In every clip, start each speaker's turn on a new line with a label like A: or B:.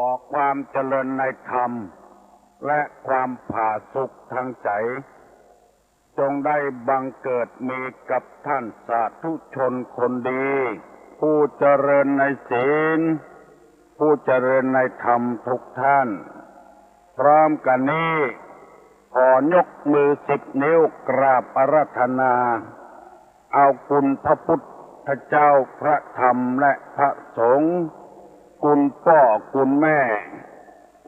A: อความเจริญในธรรมและความผาสุกทางใจจงได้บังเกิดมีกับท่านสาธุชนคนดีผู้เจริญในศีลผู้เจริญในธรรมทุกท่านพร้อมกันนี้ขอยกมือ10 นิ้วกราบอาราธนาเอาคุณพระพุทธเจ้าพระธรรมและพระสงฆ์คุณพ่อคุณแม่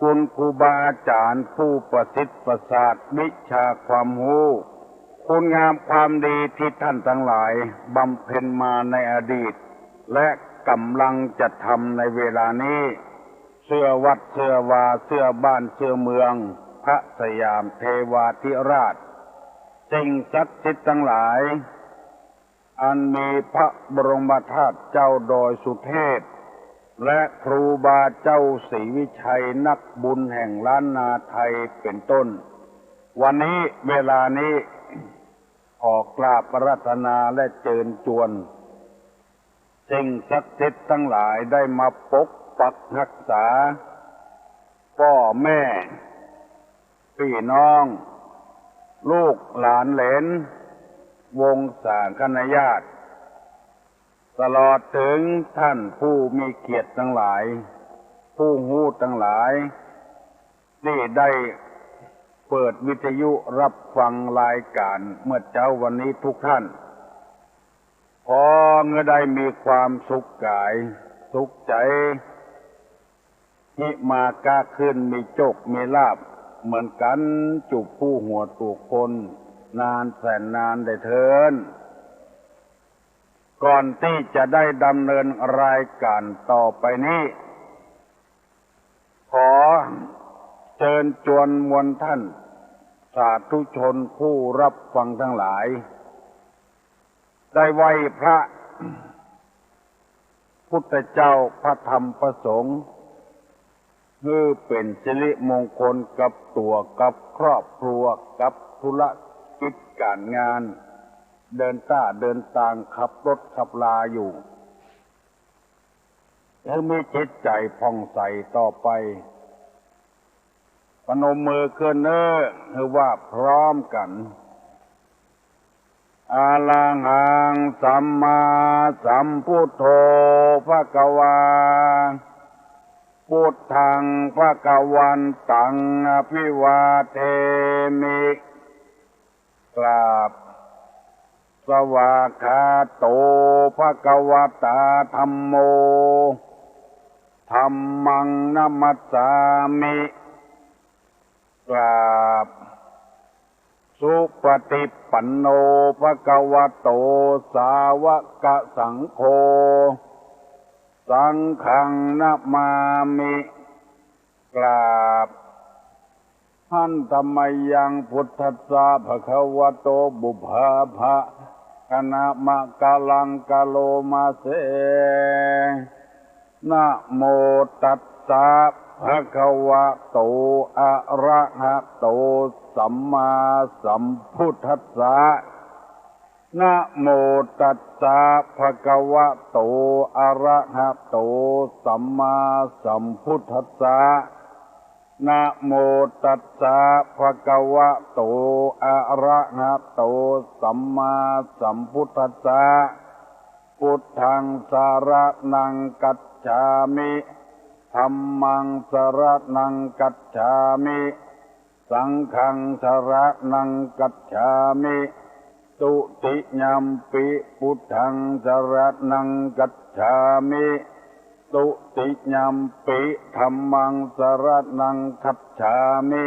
A: คุณครูบาอาจารย์ผู้ประสิทธิ์ประสาทวิชาความรู้คุณงามความดีที่ท่านทั้งหลายบำเพ็ญมาในอดีตและกำลังจะทำในเวลานี้เสื้อวัดเสื้อวาเสื้อบ้านเสื้อเมืองพระสยามเทวาธิราชสิ่งศักดิ์สิทธิ์ทั้งหลายอันมีพระบรมธาตุเจ้าดอยสุเทพและครูบาเจ้าศรีวิชัยนักบุญแห่งล้านนาไทยเป็นต้นวันนี้เวลานี้ขอกราบอาราธนาและเชิญชวนสิ่งศักดิ์สิทธิ์ทั้งหลายได้มาปกปักรักษาพ่อแม่พี่น้องลูกหลานเหลนวงศาคณาญาติตลอดถึงท่านผู้มีเกียรติทั้งหลายผู้หูทั้งหลายที่ได้เปิดวิทยุรับฟังรายการเมื่อเช้าวันนี้ทุกท่านขอเมื่อได้มีความสุขกายสุขใจที่มาก้าขึ้นมีโชคมีลาภเหมือนกันจุบผู้หัวตุกคนนานแสนนานได้เถินก่อนที่จะได้ดำเนินรายการต่อไปนี้ขอเชิญชวนมวลท่านสาธุชนผู้รับฟังทั้งหลายได้ไหว้พระพุทธเจ้าพระธรรมพระสงฆ์เพื่อเป็นสิริมงคลกับตัวกับครอบครัวกับธุรกิจการงานเดินทางขับรถขับลาอยู่แล้วมีจิตใจผ่องใสต่อไปพนมมือขึ้นคือว่าพร้อมกันอะระหังสัมมาสัมพุทโธภควาพุทธังภควันตังอภิวาเทมิกราบสวากขาโตภควตาธัมโมธัมมังนัมมัสสามิกราบสุปฏิปันโนภควโตสาวกสังโฆสังฆังนะมามิกราบหันธรรมยังพุทธัสสะภควโตบุพภะคณะมะกะลังกะโลมาเสนะโมตัสสะภควโตอะระหะโตสัมมาสัมพุทธัสสะนะโมตัสสะภควโตอะระหะโตสัมมาสัมพุทธัสสะนะโมตัสสะภควโตอะระหะโตสัมมาสัมพุทธัสสะพุทธังสรณังกัจฉามิธัมมังสรณังกัจฉามิสังฆังสรณังกัจฉามิตุติยัมปิพุทธังสรณังกัจฉามิตุติยัมปิธัมมังสรณังกัจฉามิ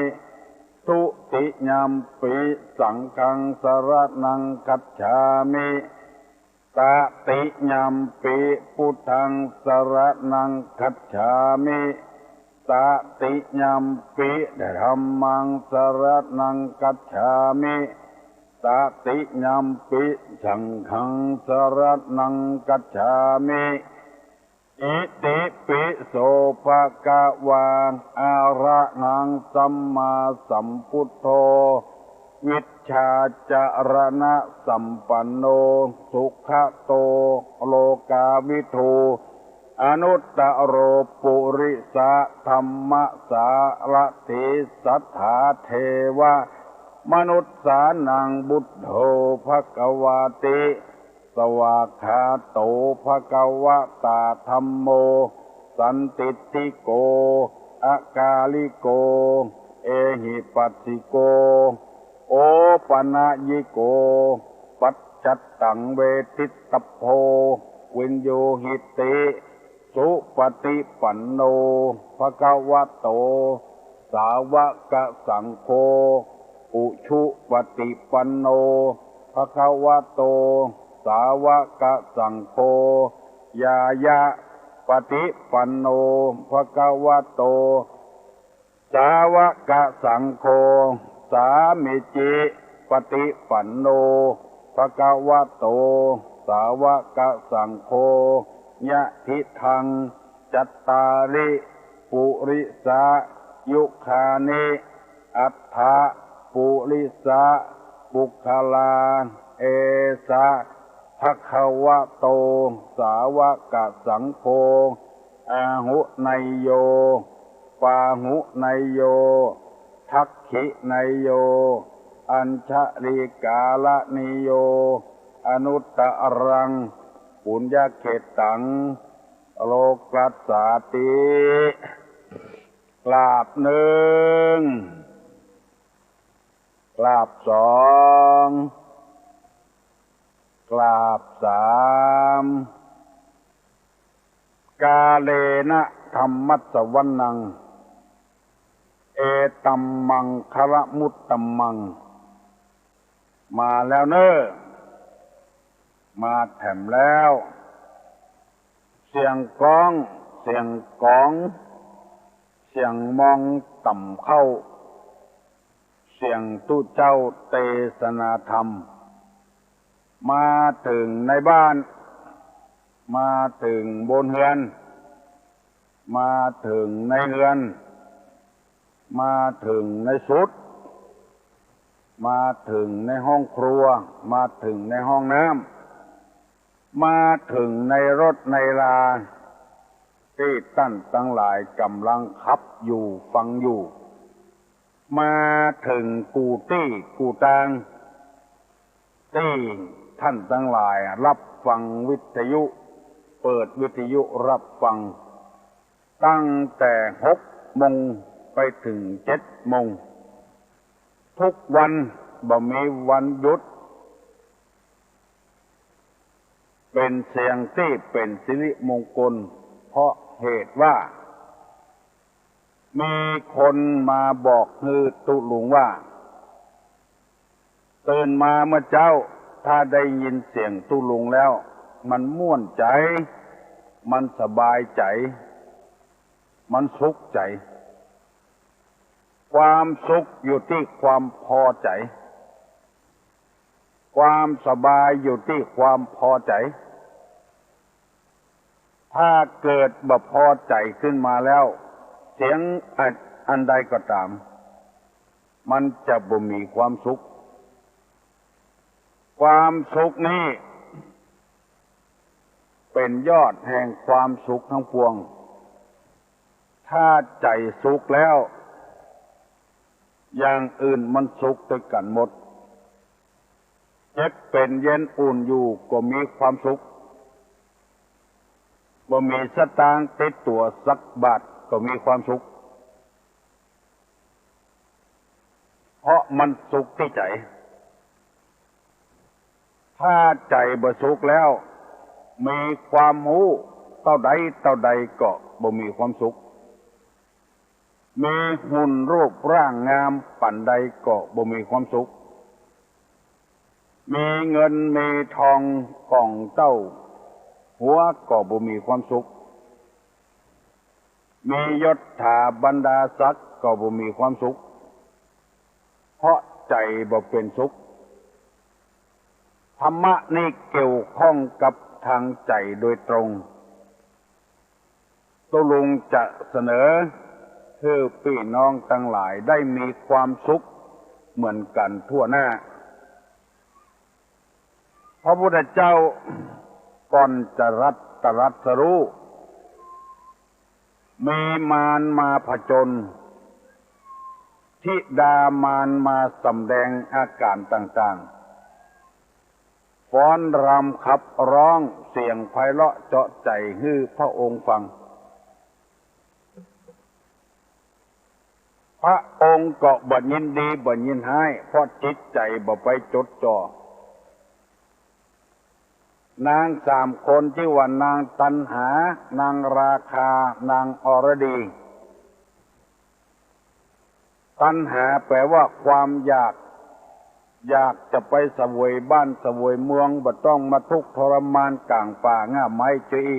A: ตุติยัมปิสังฆังสรณังกัจฉามิตติยัมปิพุทธังสรณังกัจฉามิตติยัมปิธัมมังสรณังกัจฉามิตติยัมปิสังฆังสรณังกัจฉามิอิติปิโสภะคะวะอะระหังสัมมาสัมพุทโธวิชชาจารณะสัมปันโนสุขโตโลกาวิทู อนุตตโรปุริสะธัมมสารถิสัทธาเทวะมนุษสานังบุตโธภควาติสวากขาโตภควตาธัมโมสันติติโกอากาลิโกเอหิปัสสิโกโอปนะยิโกปัจจัตตังเวทิตตโพวินโยหิติสุปฏิปันโนภควโตสาวกสังโฆอุชุปฏิปันโนภควโตสาวกสังโฆยายะปฏิปันโนภควโตสาวกสังโฆสามิจิปฏิปันโนภควโตสาวกสังโฆยะทิทังจัตตาริปุริสายุคานิอัฏฐะปุริสะบุคคลาเอสะภควโตสาวกสังโฆอาหุไนโยปาหุไนโยทักขิไนโยอัญชริกาลนิโยอนุตตรังปุญญเขตังโลกัสสาติกราบหนึ่งกราบสองกราบสามกาเลนะธัมมัสสวนังเอตัมมังคละมุตตัมมังมาแล้วเน้อมาแถมแล้วเสียงกองเสียงกองเสียงมองต่ำเข้าเสียงตู้เจ้าเทศนาธรรมมาถึงในบ้านมาถึงบนเรือนมาถึงในเรือนมาถึงในสุดมาถึงในห้องครัวมาถึงในห้องน้ำมาถึงในรถในลาที่ท่านทั้งหลายกำลังขับอยู่ฟังอยู่มาถึงกูตี้กูตางที่ท่านทั้งหลายรับฟังวิทยุเปิดวิทยุรับฟังตั้งแต่6 โมงไปถึง7 โมงทุกวันบ่มีวันหยุดเป็นเสียงที่เป็นสิริมงคลเพราะเหตุว่ามีคนมาบอกฮือตุลุงว่าตื่นมาเมื่อเจ้าถ้าได้ยินเสียงตุลุงแล้วมันม่วนใจมันสบายใจมันสุขใจความสุขอยู่ที่ความพอใจความสบายอยู่ที่ความพอใจถ้าเกิดบ่พอใจขึ้นมาแล้วเสียงอันใดก็ตามมันจะบ่มีความสุขความสุขนี้เป็นยอดแห่งความสุขทั้งปวงถ้าใจสุขแล้วอย่างอื่นมันสุขด้วยกันหมดเจ็บเป็นเย็นอุ่นอยู่ก็มีความสุขบ่มีสตางค์ติดตัวสักบาทก็มีความสุขเพราะมันสุขที่ใจถ้าใจบ่สุขแล้วมีความรู้เท่าใดก็บ่มีความสุขมีหุ่นรูปร่างงามปานใดก็บ่มีความสุขมีเงินมีทองของเจ้าหัวก็บ่มีความสุขมียศถาบรรดาศักดิ์ก็บ่มีความสุขเพราะใจบ่เป็นสุขธรรมะนี่เกี่ยวข้องกับทางใจโดยตรงตุลุงจะเสนอให้พี่น้องทั้งหลายได้มีความสุขเหมือนกันทั่วหน้าพระพุทธเจ้าก่อนจะตรัสรู้ มีมารมาผจญธิดามารมาสำแดงอาการต่างๆฟ้อนรำขับร้องเสียงไพเราะเจาะใจให้พระองค์ฟังพระองค์ก็บ่ยินดีบ่ยินร้ายเพราะจิตใจบ่ไปจดจ่อนางสามคนที่ว่านางตัณหานางราคานางอรดีตัณหาแปลว่าความอยากจะไปเสวยบ้านเสวยเมืองบ่ต้องมาทุกข์ทรมานกลางป่าง่าไม้จุย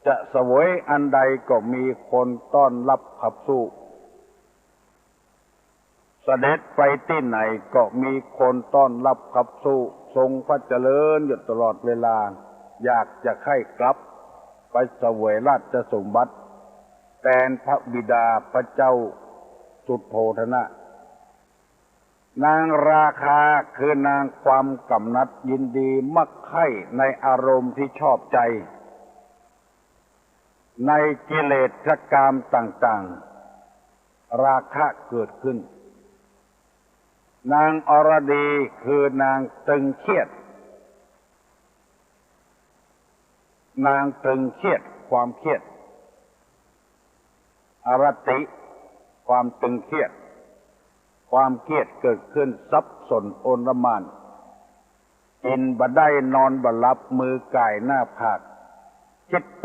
A: จะเสวยอันใดก็มีคนต้อนรับขับสู้เสด็จไปที่ไหนก็มีคนต้อนรับขับสู้ทรงพระเจริญอยู่ตลอดเวลาอยากจะให้กลับไปเสวยราชสมบัติแทนพระบิดาพระเจ้าสุโธทนะนางราคาคือนางความกำหนัดยินดีมักใคร่ในอารมณ์ที่ชอบใจในกิเลสกามต่างๆราคะเกิดขึ้นนางอรดีคือนางตึงเครียดนางตึงเครียดความเครียดอรติความตึงเครียดความเครียดเกิดขึ้นสับสนโอลหม่านกินบ่ได้นอนบ่หลับมือก่ายหน้าผากคิดไป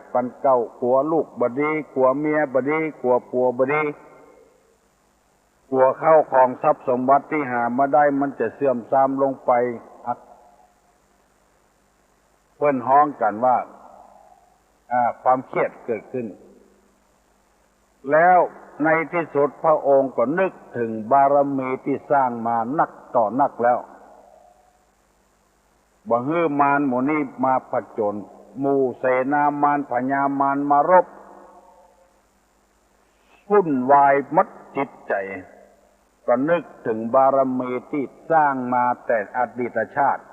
A: 108,900กลัวลูกบ่ดีกลัวเมียบ่ดีกลัวผัวบ่ดีกลัวเข้าของทรัพย์สมบัติที่หามาได้มันจะเสื่อมทรามลงไปเพิ่นฮ้องกันว่าความเครียดเกิดขึ้นแล้วในที่สุดพระองค์ก็นึกถึงบารมีที่สร้างมานักต่อนักแล้วบ่ฮื้อมารหมู่นี้มาผจญหมู่เสนามารพญามารมารบวุ่นวายมัดจิตใจก็นึกถึงบารมีที่สร้างมาแต่อดีตชาติ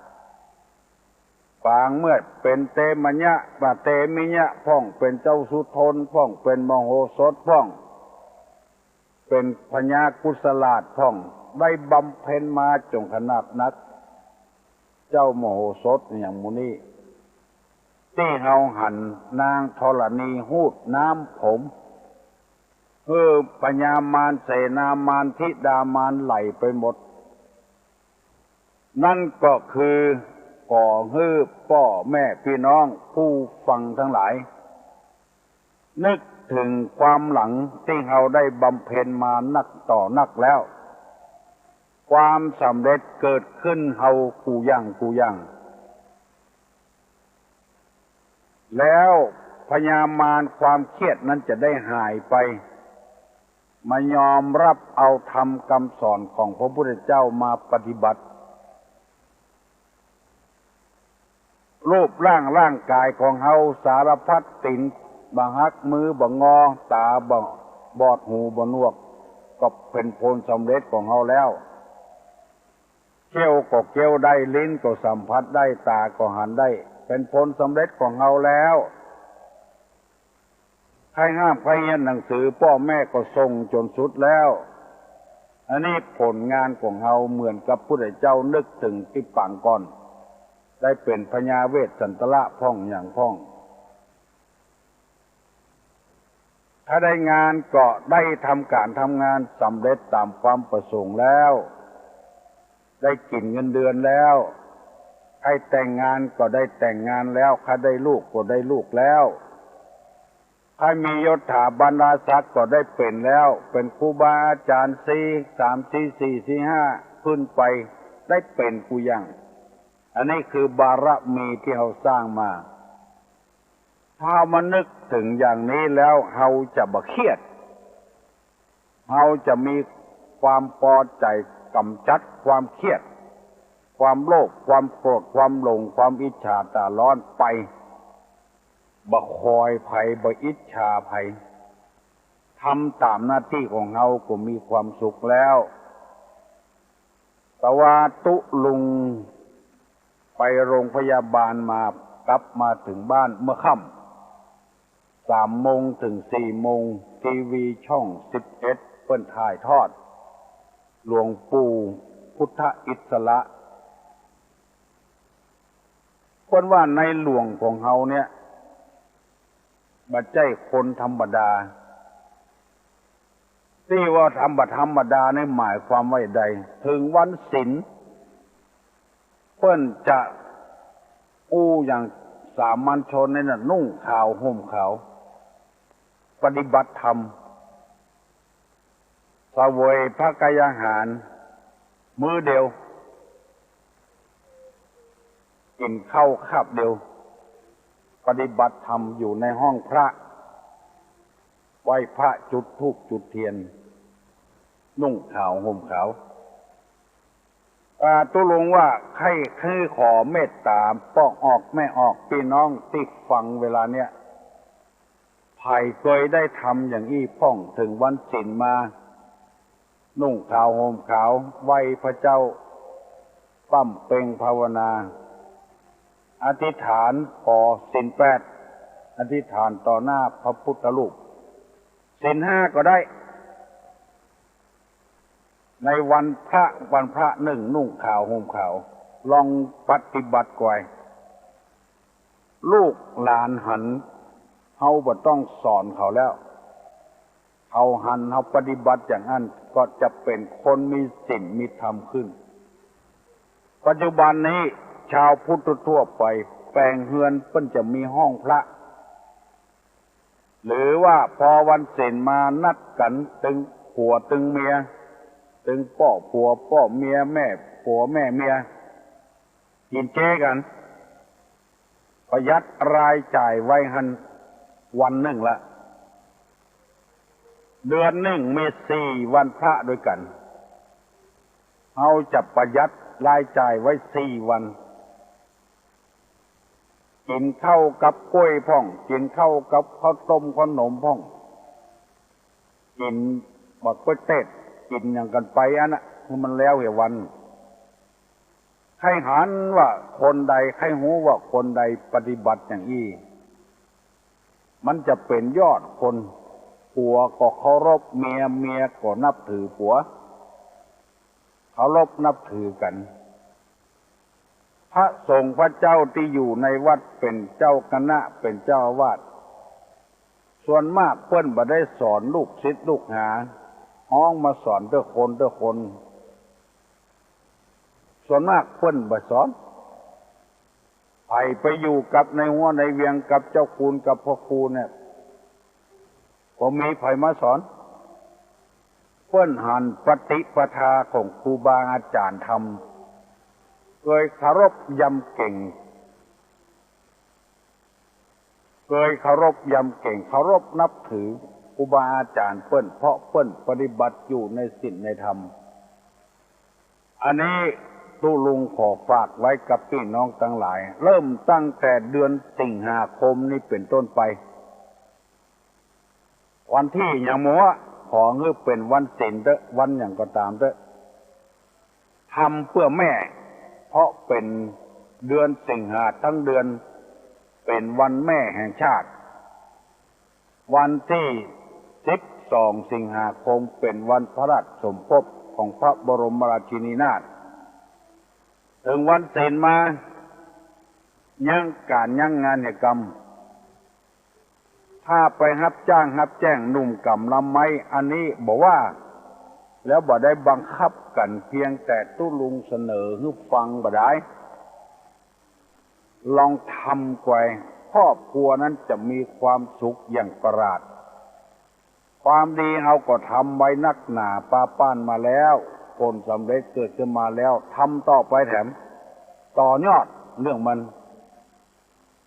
A: ปางเมื่อเป็นเตมญะปะเตมิญะพ่องเป็นเจ้าสุทนพ่องเป็นมโหสถพ่องเป็นพญากุศลาชพ่องได้บำเพ็ญมาจงขนาดนักเจ้ามโหสถอย่างมุนีที่เฮาหันนางธรณีหูดน้ำผมพญามารเสนามารธิดามารไหลไปหมดนั่นก็คือก่อให้พ่อแม่พี่น้องผู้ฟังทั้งหลายนึกถึงความหลังที่เราได้บำเพ็ญมานักต่อนักแล้วความสำเร็จเกิดขึ้นเฮากูยั่งแล้วพญามารความเครียดนั้นจะได้หายไปมายอมรับเอาธรรมคำสอนของพระพุทธเจ้ามาปฏิบัติรูปร่างกายของเฮาสารพัดตินบ่หักมือบ่งอตาบ่บอดหูบ่หนวกก็เป็นผลสำเร็จของเฮาแล้วเคี้ยวก็เคี้ยวได้ลิ้นก็สัมผัสได้ตาก็หันได้เป็นผลสำเร็จของเฮาแล้วใครห้ามใครเรียนหนังสือพ่อแม่ก็ส่งจนสุดแล้วอันนี้ผลงานของเฮาเหมือนกับพุทธเจ้านึกถึงที่ปางก่อนได้เป็นพญาเวสสันตละพ่องอย่างพ่องถ้าได้งานก็ได้ทำการทำงานสำเร็จตามความประสงค์แล้วได้กินเงินเดือนแล้วใครแต่งงานก็ได้แต่งงานแล้วใครได้ลูกก็ได้ลูกแล้วใครมียศถาบรรดาศักดิ์ก็ได้เป็นแล้วเป็นครูบาอาจารย์3 4 4 5ขึ้นไปได้เป็นกูยังอันนี้คือบารมีที่เราสร้างมาถ้ามานึกถึงอย่างนี้แล้วเราจะบ่เครียดเราจะมีความพอใจกำจัดความเครียดความโลภความโกรธความหลงความอิจฉาตาร้อนไปบ่คอยภัยบ่อิจฉาภัยทำตามหน้าที่ของเราก็มีความสุขแล้วแต่ว่าตุลุงไปโรงพยาบาลมากลับมาถึงบ้านเมื่อค่ 3 โมงถึง 4 โมงทีวีช่อง 11เปิ้นถ่ายทอดหลวงปู่พุทธอิสระเปิ้นว่าในหลวงของเฮาเนี่ยบ่ใช่คนธรรมดาที่ว่าธรรมดานี่หมายความว่าใดถึงวันศีลเปิ้นจะอย่างสามัญชนนี่น่ะนุ่งขาวห่มขาวปฏิบัติธรรมเสวยพระกายอาหารมื้อเดียวกินข้าวคาบเดียวปฏิบัติธรรมอยู่ในห้องพระไหว้พระจุดธูปจุดเทียนนุ่งขาวห่มขาวตุลงว่าใครคือขอเมตตาป้องออกแม่ออกพี่น้องติดฟังเวลาเนี้ยไผ่เคยได้ทำอย่างอี้พ่องถึงวันศีลมานุ่งขาวห่มขาวไหว้พระเจ้าปั้มเป่งภาวนาอธิษฐานขอศีล 8อธิษฐานต่อหน้าพระพุทธรูปศีล 5ก็ได้ในวันพระหนึ่งนุ่งขาวห่มขาวลองปฏิบัติก่อยลูกหลานหันเฮาบ่ต้องสอนเขาแล้วเฮาหันเฮาปฏิบัติอย่างนั้นก็จะเป็นคนมีศีลมีธรรมขึ้นปัจจุบันนี้ชาวพุทธทั่วไปแปลงเฮือนเพิ่นจะมีห้องพระหรือว่าพอวันศีลมานัดกันตึงผัวตึงเมียตึงพ่อผัวพ่อเมียแม่ผัวแม่เมียกินเจกันประหยัดรายจ่ายไว้หันวันหนึ่งละเดือนหนึ่งมี4 วันพระด้วยกันเอาจะประหยัดรายจ่ายไว้4 วันกินข้าวกับกล้วยพ่องกินข้าวกับข้าวต้มขนมพ่องกินบักกล้วยเต๊ดกินอย่างกันไปอันน่ะมันแล้วเหวันใครหันว่าคนใดใครหูว่าคนใดปฏิบัติอย่างอี้มันจะเป็นยอดคนผัวก็เคารพเมียเมียก็นับถือผัวเคารพนับถือกันพระสงฆ์พระเจ้าที่อยู่ในวัดเป็นเจ้าคณะเป็นเจ้าอาวาสส่วนมากเพิ่นบ่ได้สอนลูกศิษย์ลูกหาห้องมาสอนเด้อคนส่วนมากเพิ่นบ่สอนไปอยู่กับในหัวในเวียงกับเจ้าคุณกับพ่อครูเนี่ยบ่มีไผมาสอนเพิ่นหันปฏิปทาของครูบาอาจารย์ทำเคยเคารพยำเก่งเคารพนับถือครูบาอาจารย์เปิ้นเพราะเปิ้นปฏิบัติอยู่ในศีลในธรรมอันนี้ตุลุงขอฝากไว้กับพี่น้องทั้งหลายเริ่มตั้งแต่เดือนสิงหาคมนี้เป็นต้นไปวันที่อย่างหมัวขอให้เป็นวันศีลเด้อวันอย่างก็ตามเด้อทำเพื่อแม่เพราะเป็นเดือนสิงหาทั้งเดือนเป็นวันแม่แห่งชาติวันที่12 สิงหาคมเป็นวันพระราชสมภพของพระบรมราชินีนาถถึงวันศีลมายังงานกรรมถ้าไปรับจ้างรับแจ้งหนุ่มกำลำไม้อันนี้บอกว่าแล้วบ่ได้บังคับกันเพียงแต่ตุลุงเสนอให้ฟังบ่ได้ลองทำไว้ครอบครัวนั้นจะมีความสุขอย่างประหลาดความดีเราก็ทำไว้นักหนาป้าป้านมาแล้วผลสำเร็จเกิดขึ้นมาแล้วทำต่อไปแถมต่อยอดเรื่องมัน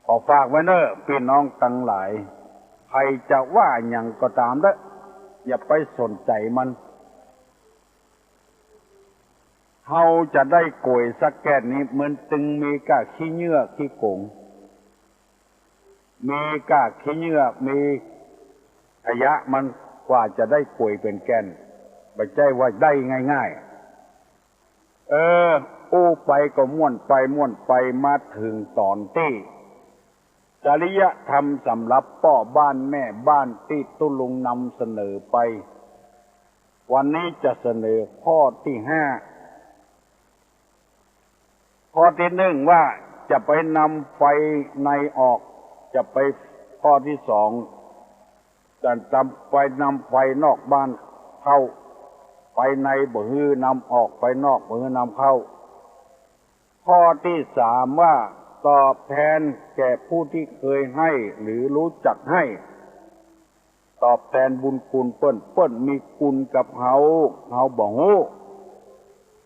A: ขอฝากไว้เนอะพี่น้องทั้งหลายใครจะว่าอย่างก็ตามเด้ออย่าไปสนใจมันเฮาจะได้โกยสักแก่นี้เหมือนตึงมีกะขี้เหงื่อขี้โกงมีกะขี้เหงื่อมีขยะมันกว่าจะได้โกยเป็นแก่นไม่ใช่ว่าได้ง่ายๆอู้ไปก็ม่วนไปมาถึงตอนที่ จริยธรรมสำหรับพ่อบ้านแม่บ้านที่ตุลุงนำเสนอไปวันนี้จะเสนอข้อที่5ข้อที่1ว่าจะไปนำไฟในออกจะไปข้อที่2จะนำไฟนอกบ้านเข้าไปในบ่ฮื้อนำออกไปนอกบ่ฮื้อนำเข้าข้อที่3ว่าตอบแทนแก่ผู้ที่เคยให้หรือรู้จักให้ตอบแทนบุญคุณเปิ้นมีคุณกับเฮาบ่ฮู้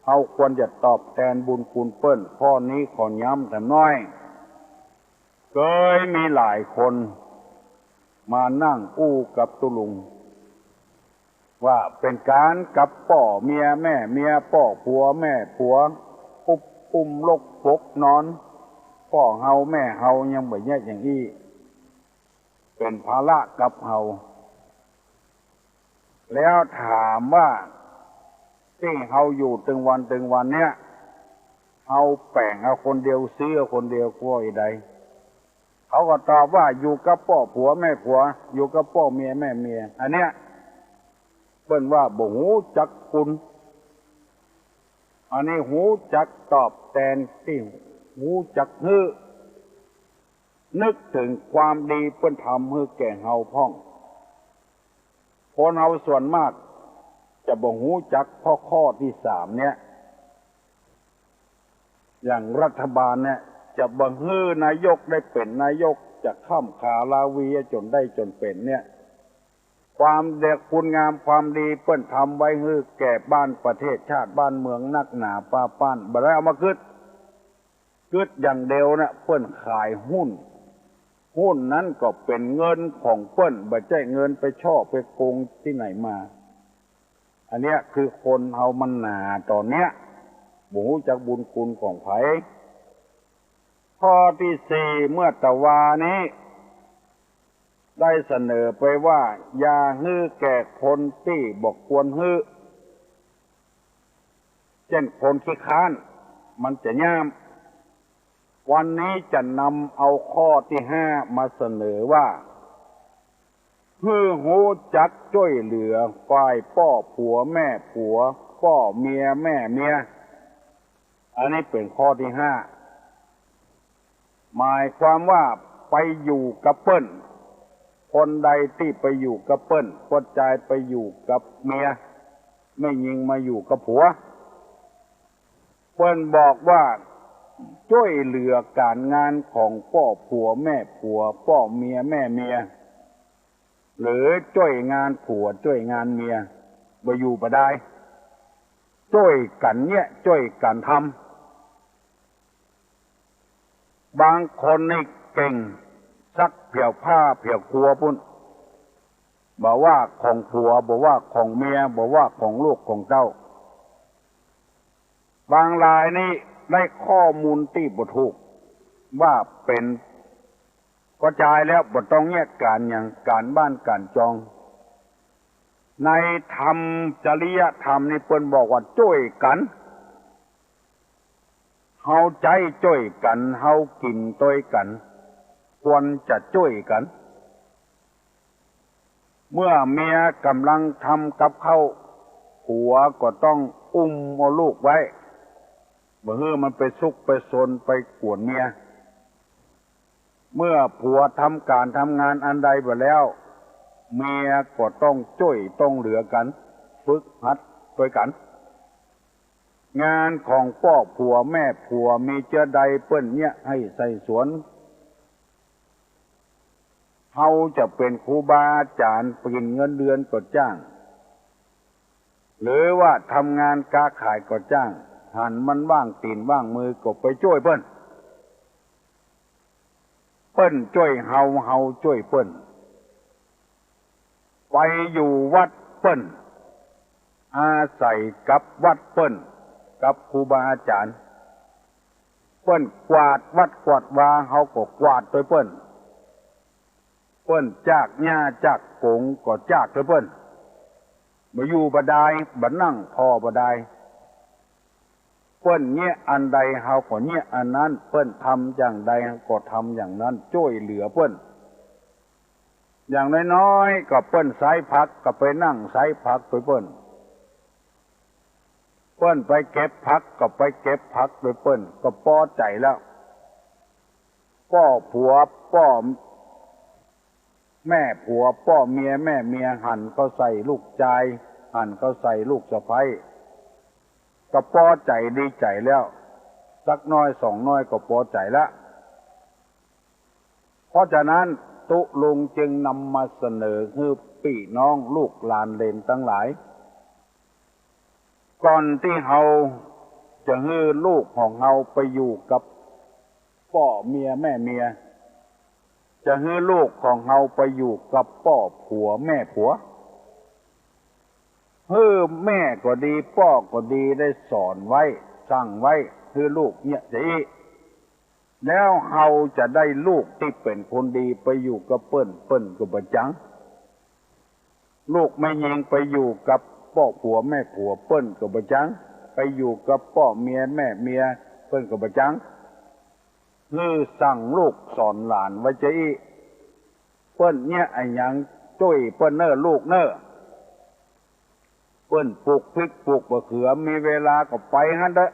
A: เฮาควรจะตอบแทนบุญคุณเปิ้นข้อนี้ขอย้ำแต่น้อยเคยมีหลายคนมานั่งอู้กับตุลุงว่าเป็นการกับพ่อเมียแม่เมียพ่อผัวแม่ผัวอุ้มลกปกนอนพ่อเฮาแม่เฮายังบ่แยกอย่างอี้เป็นภาระกับเฮาแล้วถามว่าที่เฮาอยู่ถึงวันเนี้ยเฮาแป่งเอาคนเดียวซื้อคนเดียวกล้วยใดเขาก็ตอบว่าอยู่กับพ่อผัวแม่ผัวอยู่กับพ่อเมียแม่เมียอันเนี้ยเปิ้นว่าบ่ฮู้จักคุณอันนี้ฮู้จักตอบแทนที่ฮู้จักฮื้อนึกถึงความดีเปิ้นทำให้แก่เฮาพ้องคนเฮาส่วนมากจะบ่ฮู้จักข้อที่3เนี่ยอย่างรัฐบาลเนี่ยจะบ่ฮื้อนายกได้เป็นนายกจะข้ามขาลาวีจนได้จนเป็นเนี่ยความเด็กคุณงามความดีเปิ้นทำไว้ฮื้อแก่บ้านประเทศชาติบ้านเมืองนักหนาป้าป้านบ่ได้เอามาคิดอย่างเดียวนะเปิ้นขายหุ้นนั้นก็เป็นเงินของเปิ้นบ่ใช่เงินไปช่อไปโกงที่ไหนมาอันเนี้ยคือคนเฮามันหนาตอนเนี้ยบ่รู้จักบุญคุณของไผข้อที่4เมื่อตะวานี้ได้เสนอไปว่าอย่าฮื้อแก่คนที่บ่ควรฮื้อเช่นคนขี้ค้านมันจะย่ามวันนี้จะนำเอาข้อที่5มาเสนอว่าฮื้อฮู้จักช่วยเหลือฝ่ายพ่อผัวแม่ผัวพ่อเมียแม่เมียอันนี้เป็นข้อที่5หมายความว่าไปอยู่กับเปิ้นคนใดที่ไปอยู่กับเปิ้นก็ใจไปอยู่กับเมียไม่ยิงมาอยู่กับผัวเปิ้นบอกว่าช่วยเหลือการงานของพ่อผัวแม่ผัวพ่อเมียแม่เมียหรือช่วยงานผัวช่วยงานเมียบ่อยู่บ่ได้ช่วยกันเนี่ยช่วยกันทำบางคนนี่เก่งซักเปี่ยวผ้าเปี่ยวครัวพุ่นบอกว่าของผัวบอกว่าของเมียบอกว่าของลูกของเต้าบางรายนี่ได้ข้อมูลที่บ่ถูกว่าเป็นกระจายแล้วบ่ต้องแยกการอย่างการบ้านการจองในธรรมจริยธรรมนี่เปิ้นบอกว่าช่วยกันเฮาใจช่วยกันเฮากินต้วยกันควรจะช่วยกันเมื่อเมียกำลังทำกับข้าวผัวก็ต้องอุ้มเอาลูกไว้บ่ให้มันไปซุกไปซนไปกวนเมียเมื่อผัวทำการทำงานอันใดไปแล้วเมียก็ต้องช่วยต้องเหลือกันฝึกหัดด้วยกันงานของพ่อผัวแม่ผัวมีเจอใดเปิ้นเนี่ยให้ใส่สวนเฮาจะเป็นครูบาอาจารย์กินเงินเดือนก็จ้างหรือว่าทำงานค้าขายก็จ้างหันมันว่างตีนว่างมือก็ไปช่วยเปิ้นช่วยเฮาช่วยเปิ้นไปอยู่วัดเปิ้นอาศัยกับวัดเปิ้นกับครูบาอาจารย์เปิ้นกวาดวัดกวาดวาเฮาก็กวาดไปเปิ้นจากหญ้าจากกงก็จากไปเปิ้นบ่อยู่บ่ได้บ่นั่งพอบ่ได้ เปิ้นเงี้ยอันใดเฮาก็เงี้ยอันนั้นเปิ้นทำอย่างใดก็ทำอย่างนั้นช่วยเหลือเปิ้นอย่างน้อยๆก็เปิ้นไสผักก็ไปนั่งไสผักไปเปิ้นไปเก็บผักก็ไปเก็บผักไปเปิ้นก็พอใจแล้วป้อผัวป้อแม่ผัวป้อเมียแม่เมียหั่นก็ใส่ลูกชายหั่นก็ใส่ลูกสะใภ้ก็พอใจดีใจแล้วสักน้อยสองน้อยก็พอใจละเพราะฉะนั้นตุลุงจึงนำมาเสนอให้พี่น้องลูกหลานเหลนทั้งหลายก่อนที่เฮาจะให้ลูกของเฮาไปอยู่กับพ่อเมียแม่เมียจะให้ลูกของเฮาไปอยู่กับพ่อผัวแม่ผัวแม่ก็ดีพ่อก็ดีได้สอนไว้สั่งไว้คือลูกเนี่ยสิแล้วเฮาจะได้ลูกที่เป็นคนดีไปอยู่กับเปิ้นก็บ่จังลูกไม่ยิงไปอยู่กับพ่อผัวแม่ผัวเปิ้นก็บ่จังไปอยู่กับพ่อเมียแม่เมียเปิ้นก็บ่จังสั่งลูกสอนหลานไว้จะเปิ้นเนี่ยไอ้หยังจุ้ยเปิ้นเน้อลูกเน้อเปิ้นปลูกพริกปลูกมะเขือมีเวลาก็ไปหั่นเด้อ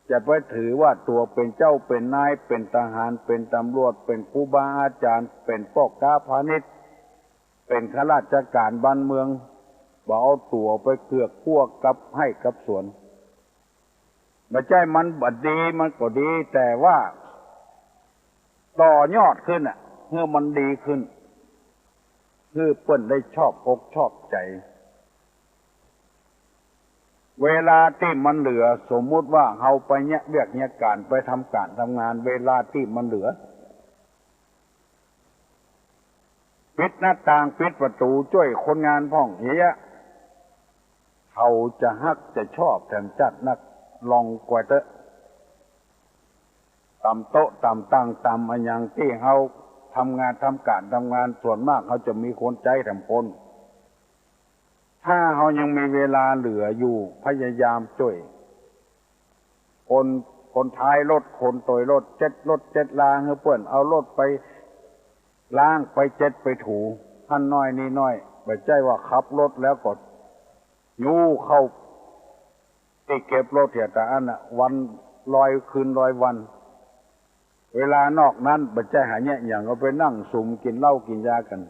A: จะไปถือว่าตัวเป็นเจ้าเป็นนายเป็นทหารเป็นตำรวจเป็นครูบาอาจารย์เป็นพ่อค้าพาณิชย์เป็นข้าราชการบ้านเมืองบ่เอาตัวไปเกือกพวกกับให้กับสวนบ่ใช่มันบ่ดีมันก็ดีแต่ว่าต่อยอดขึ้นเมื่อมันดีขึ้นคือเปิ้นได้ชอบอกชอบใจเวลาที่มันเหลือสมมุติว่าเฮาไปเนี่ยเรียกเนี่ยการไปทำการทำงานเวลาที่มันเหลือปิดหน้าต่างปิดประตูช่วยคนงานพ่องเหี้ยเขาจะฮักจะชอบแถมจัดนักลองกว่าเตอะตำโต๊ะตำตั้งตำอันยังที่เฮาทำงานทำการทำงานส่วนมากเขาจะมีคนใจแถมคนถ้าเขายังมีเวลาเหลืออยู่พยายามช่วยคนท้ายรถคนโตยรถเจ็ดล้างให้เปิ้นเอารถไปล้างไปเจ็ดไปถูท่านน้อยนี่น้อยไม่ใช่ว่าขับรถแล้วก็ยูเข้าที่เก็บรถเถียแต่อันวันลอยคืนลอยวันเวลานอกนั้นไม่ใช่หาเนี่ยอย่างก็ไปนั่งสุ่มกินเหล้ากินยากัน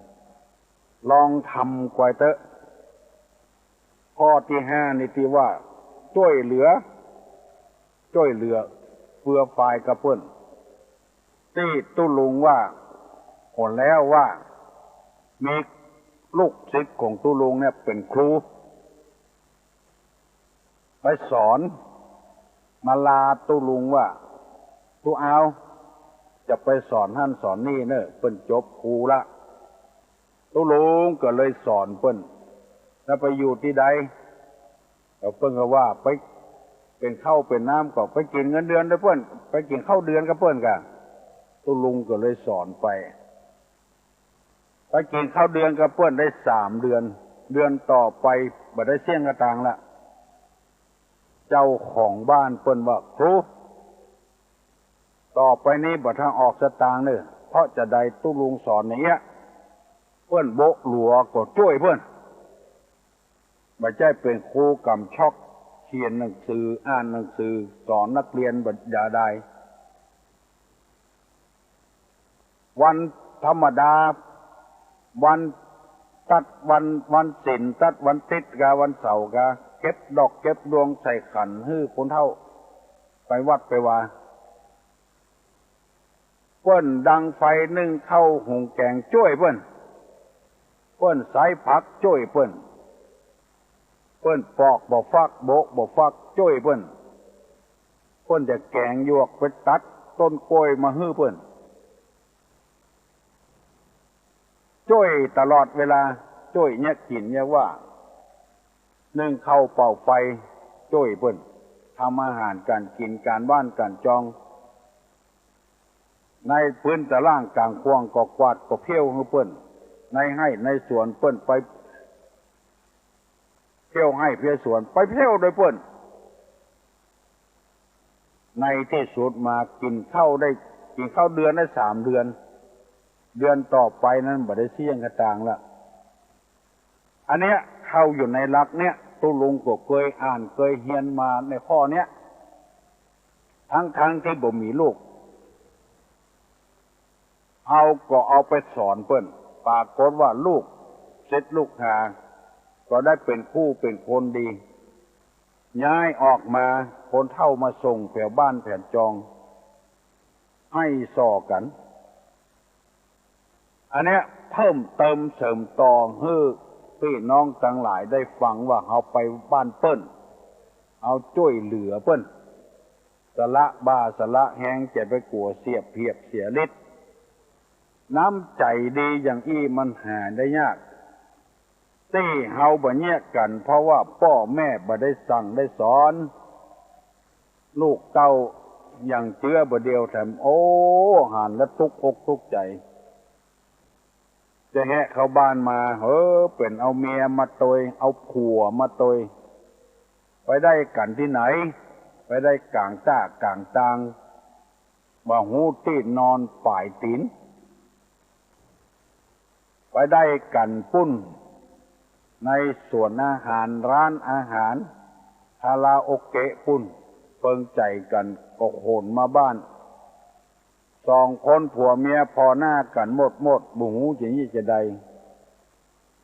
A: ลองทำกว่าเตอะข้อที่5นี่ที่ว่าช่วยเหลือเพื่อฝ่ายกับเพิ่นที่ตุลุงว่าผลแล้วว่ามีลูกศิษย์ของตุลุงเนี่ยเป็นครูไปสอนมาลาตุลุงว่าตุเอาจะไปสอนท่านสอนนี่เนอะเพิ่นจบครูละตุลุงก็เลยสอนเพิ่นแล้วไปอยู่ที่ใดเพิ่นก็ว่าไปเป็นข้าวเป็นน้ำก็ไปกินเงินเดือนด้วยเพิ่นไปกินข้าวเดือนกับเพิ่นกะตุลุงก็เลยสอนไปกินข้าวเดือนกับเพิ่นได้3 เดือนเดือนต่อไปบ่ได้เสี่ยงกระตังละเจ้าของบ้านเพิ่นว่าครูต่อไปนี้บ่ทางออกสตางค์เด้อเพราะจะได้ตุลุงสอนอย่างเงี้ยเพิ่นโบะหลัวก็ช่วยเพิ่นไม่ใช่เป็นครูกำชอกเขียนหนังสืออ่านหนังสือสอนนักเรียนบัดยาใดวันธรรมดาวันตัดวันศีลตัดวันติดกะวันเสาร์กะเก็บดอกเก็บดวงใส่ขันฮื้อคนเฒ่าไปวัดไปว่าเปิ้นดังไฟนึ่งข้าวหุงแกงช่วยเปิ้นใส่ผักช่วยเปิ้นปอกบ่ฟักโบกบ่ฟักช่วยเปิ้นจะแกงหยวกไปตัดต้นกล้วยมาฮื้อเปิ้นช่วยตลอดเวลาช่วยเนี่ยกินเนี่ยว่านึ่งข้าวเป่าไฟช่วยเปิ้นทำอาหารการกินการบ้านการจองในพื้นตะล่างกลางควงก็กวาดก็เพี้ยวให้เปิ้นในให้ในสวนเปิ้นไปเพี้ยวให้เพี้ยวสวนไปเพี้ยวโดยเปิ้น ในที่สุดมากินข้าวเดือนได้3 เดือนเดือนต่อไปนั้นบ่ได้เสี่ยงกระต่างละอันเนี้ยเข้าอยู่ในหลักเนี้ยตุลุงก็เคยอ่านเคยเรียนมาในข้อเนี้ยทั้งที่บ่มีลูกเอาไปสอนเพิ่นปรากฏว่าลูกเสร็จลูกหาก็ได้เป็นคู่เป็นคนดีย้ายออกมาคนเฒ่ามาส่งแถวบ้านแผ่นจองให้ส่อกันอันเนี้ยเพิ่มเติมเสริมต่อให้พี่น้องทั้งหลายได้ฟังว่าเอาไปบ้านเปิ้นเอาช่วยเหลือเปิ้นสละบ้าสละแหงจะไปกลัวเสียเพียบเสียฤทธิ์น้ำใจดีอย่างอี้มันหาได้ยากที่เฮาบ่แยกกันเพราะว่าพ่อแม่บ่ได้สั่งได้สอนลูกเต้าอย่างเจือบ่เดียวแถมโอ้หานและทุกอกทุกใจจะแหะเข้าบ้านมาเป็นเอาเมียมาตยเอาผัวมาตยไปได้กันที่ไหนไปได้กลางต้ากลางตางบ่หูตีนอนป่ายตีนไปได้กันปุ้นในส่วนอาหารร้านอาหารคาราโอเกะปุ้นเปิงใจกันก็โหนมาบ้าน2 คนผัวเมียพอหน้ากันหมดบุหูจะยี่จะใด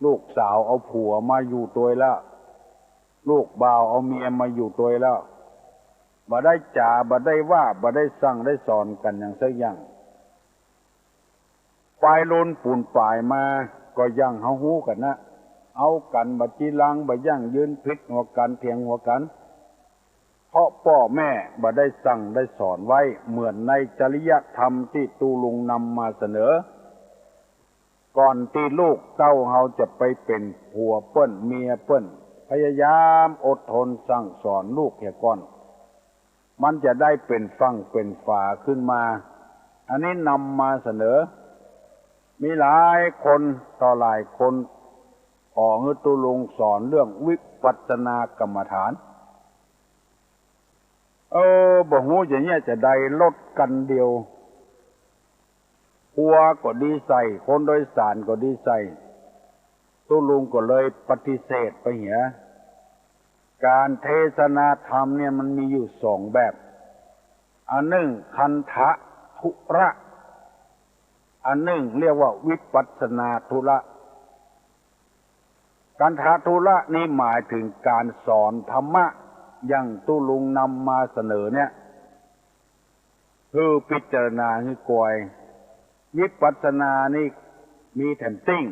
A: ลูกสาวเอาผัวมาอยู่ตัวแล้วลูกบ่าวเอาเมียมาอยู่ตัวแล้วบ่ได้จ่าบ่ได้ว่าบ่ได้สั่งได้สอนกันอย่างสักอย่างปลายโลนปูนป่ายมาก็ยังเฮาฮู้กันนะเอากันบ่จีลังบ่ยั่งยืนพิษหัวกันเถียงหัวกันเพราะพ่อแม่บ่ได้สั่งได้สอนไว้เหมือนในจริยธรรมที่ตูลุงนำมาเสนอก่อนที่ลูกเต้าเฮาจะไปเป็นผัวเปิ้นเมียเปิ้นพยายามอดทนสั่งสอนลูกเสียก่อนมันจะได้เป็นฝั่งเป็นฝาขึ้นมาอันนี้นำมาเสนอมีหลายคนต่อหลายคนขอให้ตุลุงสอนเรื่องวิปัสสนากรรมฐานบ่ฮู้อย่างเงี้ยจะได้ลดกันเดียวผัวก็ดีใส่คนโดยสารก็ดีใส่ตุลุงก็เลยปฏิเสธไปเหียการเทศนาธรรมเนี่ยมันมีอยู่2 แบบอันหนึ่งคันธะทุระอันหนึ่งเรียกว่าวิปัสสนาธุระคันธะธุระนี่หมายถึงการสอนธรรมะอย่างตุลุงนำมาเสนอเนี่ยคือพิจารณาให้กวยวิปัสสนานี่มีแถมติ้ง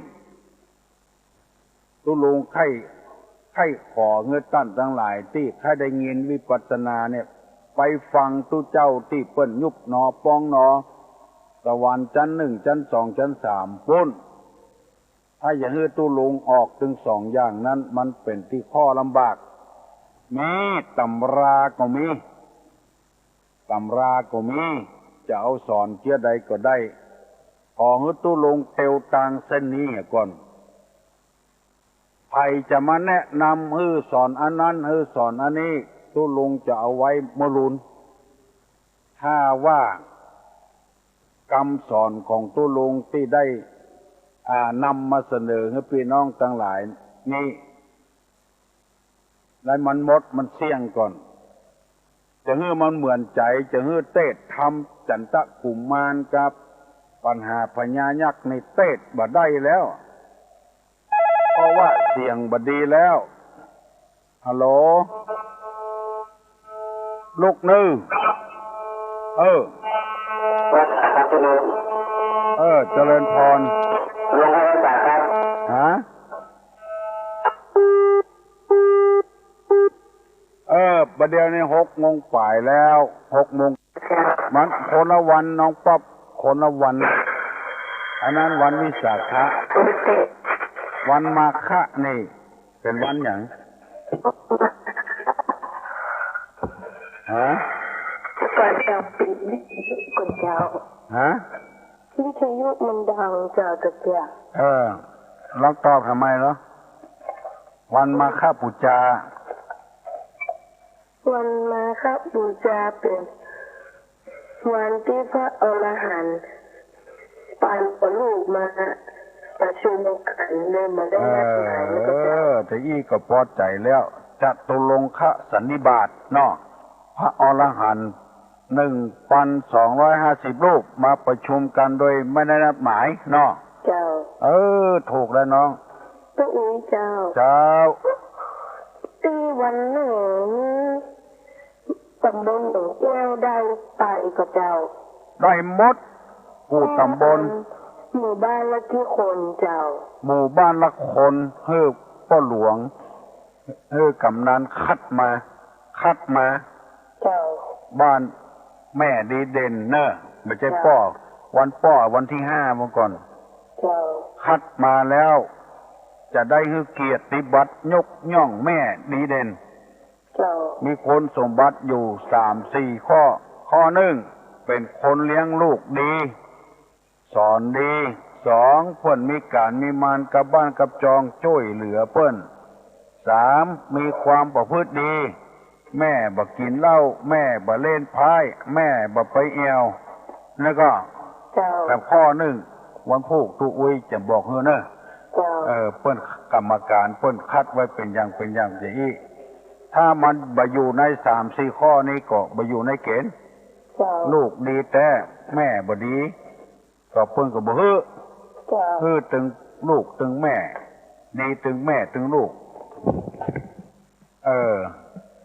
A: ตุลุงไข้ขอเงื่อตั้นทั้งหลายที่ใครได้ยินวิปัสสนาเนี่ยไปฟังตุเจ้าที่เปิ้นยุบหนอป้องหนอสวรรค์ชั้น1ชั้น2ชั้น3ปุ้นถ้าอย่างนี้ตุลุงออกถึง2อย่างนั้นมันเป็นที่ข้อลำบากมีตำราก็มีจะเอาสอนเชื่อใดก็ได้ขอให้ตุลุงเตวตางเส้นนี้ก่อนใครจะมาแนะนำสอนอันนั้นสอนอันนี้ตุลุงจะเอาไว้มรุนถ้าว่าคำสอนของตุลุงที่ได้นำมาเสนอให้พี่น้องทั้งหลายนี่ได้มันหมดมันเสี่ยงก่อนจะให้มันเหมือนใจจะให้เตศทำจันตะกุมมารกับปัญหาพญายักษ์ในเตศบ่ได้แล้วเพราะว่าเสียงบ่ดีแล้วฮัลโหลลูกนึเจริญพรลงให้ภาษาครับประเดี๋ยวนี้6 โมงป่ายแล้ว6 โมงมันคนละวันน้องป๊อบคนละวันอันนั้นวันวิสาขะวันมาฆะนี่เป็นวันหยัง
B: ก่อนเจ้าปีก่อนเจ้าวิทยุมันดังเจ้าตะเกีย
A: ลองตอบทำไมเหรอวันมาฆบูชา
B: วันมาฆบูชาเป็น วันที่พระอรหันต์ปานลูกมาประชุมกันเลยมาได้นัดหมายแล้วก็
A: แต่อีก็พอใจแล้วจะตุลงคสันนิบาตเนาะพระอรหันต์1,250 รูปมาประชุมกันโดยไม่ได้นัดหมายเนาะ
B: เจ้า
A: ถูกแล้วน้อง
B: ตัวอุ้ยเจ้าตีวันหนึ่งตำบลหนองแก้วได้ไปก็เจ้า
A: ได้หมดกูตำบล
B: หมู่บ้านละกี่คนเจ้า
A: หมู่บ้านละคนพ่อหลวงกำนันคัดมา
B: เจ้า
A: บ้านแม่ดีเด่นเนอะไม่ใช่วันที่5มาก่อน
B: เจ้า
A: คัดมาแล้วจะได้ให้เกียรติบัตรยกย่องแม่ดีเด่น
B: เจ้า
A: มีคนสมบัติอยู่ 3-4 ข้อหนึ่งเป็นคนเลี้ยงลูกดีสอนดี2เพิ่นมีการมีมารกับบ้านกับจองช่วยเหลือเพิ่น3มีความประพฤติดีแม่บ่กินเหล้าแม่บ่เล่นไพ่แม่บ่ไปแอวแล้วก็แบบข้อหนึ่งวันพูกตุอุ้ยจะบอกเฮอเนอะเพิ่นกรรมการเพิ่นคัดไว้เป็นอย่างอย่างนี้ถ้ามันบ่อยู่ใน 3-4 ข้อนี้ก็บ่อยู่ในเกณฑ์ลูกดีแต่แม่บ่ดีก็เพิ่นก็บ่ฮือตึงลูกตึงแม่ดีตึงแม่ตึงลูก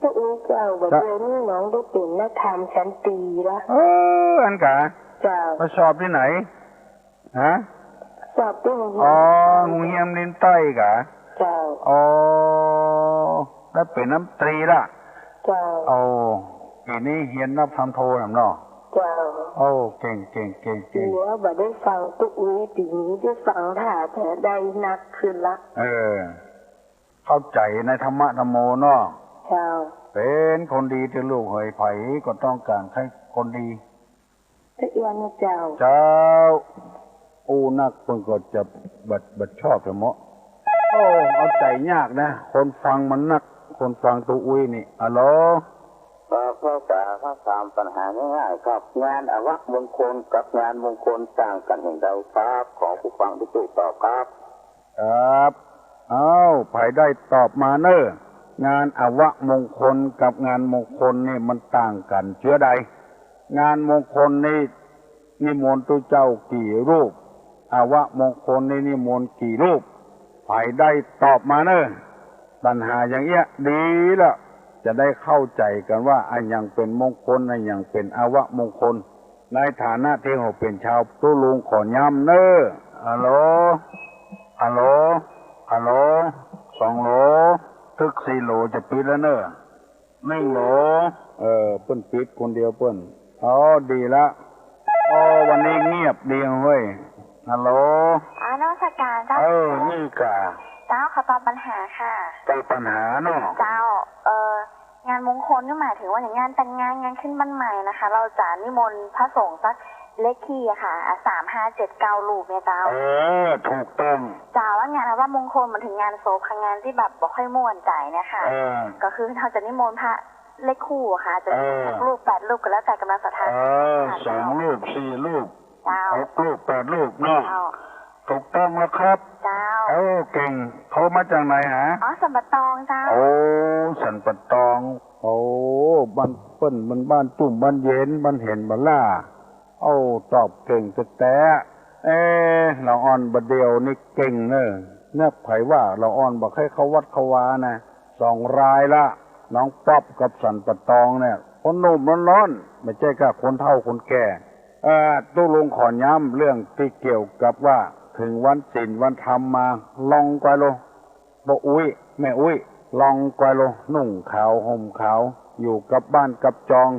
B: ตัวอุ้ยเจ้าบ่เดี๋ยวนี้น้องได้เป็นนักธรรมชั้นปีละ
A: อันกะ
B: เจ้า
A: ไปสอบที่ไหนฮะ
B: สอบที่
A: งูเหียมลินใต้กะ
B: เจ้า
A: แล้วเป็นน้ำตรีละ
B: เจ้า
A: ปีนี้เฮียนนับทำโทนำเนาะ
B: เจ้า
A: เก่ง
B: หัวบ่ได้ฟังตุอุ้ยปีนี้ได้ฟังถ่าแต่ได้นักขึ้นละ
A: เข้าใจในธรรมะธรรมโมเนาะ
B: เจ้า
A: เป็นคนดีที่ลูกเฮยไผก็ต้องการให้คนดี
B: เอื้อนะเจ้า
A: นักเพิ่นก็จะบัดชอบแต่เหมาะเอาใจยากนะคนฟังมันนักคนฟังตัวอุ้ยนี่ฮัลโหล
C: พ่อจ๋าถามปัญหาง่ายๆครับงานอวะมงคลกับงานมงคลต่างกันอย่างไรครับขอผู้ฟังที่ถูกตอบครับ
A: ไผได้ตอบมาเนอะงานอวะมงคลกับงานมงคลนี่มันต่างกันเชื้อใดงานมงคลนี่นิมนต์ตัวเจ้ากี่รูปอวะมงคลนี่นิมนต์กี่รูปไผได้ตอบมาเนอะปัญหาอย่างเงี้ยดีละจะได้เข้าใจกันว่าอันยังเป็นมงคลอันยังเป็นอวะมงคลในฐานะที่เขาเป็นชาวตุลุงขอย้ำเนอะฮัลโหล2 โหลทึก4 โหลจะปิดแล้วเนอะ1 โหลเปิ้นปิดคนเดียวเปิ้นดีละวันนี้เงียบดีเว้ยฮัลโหล
D: นมัสการเจ้า
A: นี่กะ
D: เจ้าขอตอบปัญหาค่ะ
A: ตอบปัญหาเนาะ
D: เจ้างานมงคลก็หมายถึงว่าอย่างงานแต่งงานขึ้นบ้านใหม่นะคะเราจะนิมนต์พระสงฆ์สักเลขที่อะค่ะ3-5-7-9 รูปเนี่ยเจ้า
A: ถูกต้อง
D: เจ้าแล้วงานว่ามงคลมันถึงงานโศพงานที่แบบบ่ค่อยม่วนใจเนี่ยค่ะก็คือเราจะนิมนต์พระเลขคู่ค่ะจะ6 รูป 8 รูปก็แล้วแต่กำลังศรัทธา
A: 2 รูป 4 รูป6 รูป 8 รูปเนาะถูกต้องแล้วครับ
D: เจ้า
A: เก่งเขามาจากไหนฮะ
D: สันปะตองเจ้า
A: สันปะตองบ้านเปิ้นมันบ้านตุ่มบ้านเย็นบ้านเห็นบ้านล่าตอบเก่งแต่เราอ่อนบดเดียวนี่เก่งเนอะไผว่าเราอ่อนบอกให้เขาวัดเขาวานะ2 รายละน้องป๊อบกับสันปะตองเนี่ยคนหนุ่มร้อนๆไม่ใช่แค่คนเฒ่าคนแก่ตู้ลุงขอย้ำเรื่องที่เกี่ยวกับว่าถึงวันศีลวันธรรมมาลองกวายโลบ่อุ้ยแม่อุ้ยลองกวายโลนุ่งขาวห่มขาวอยู่กับบ้านกับจอง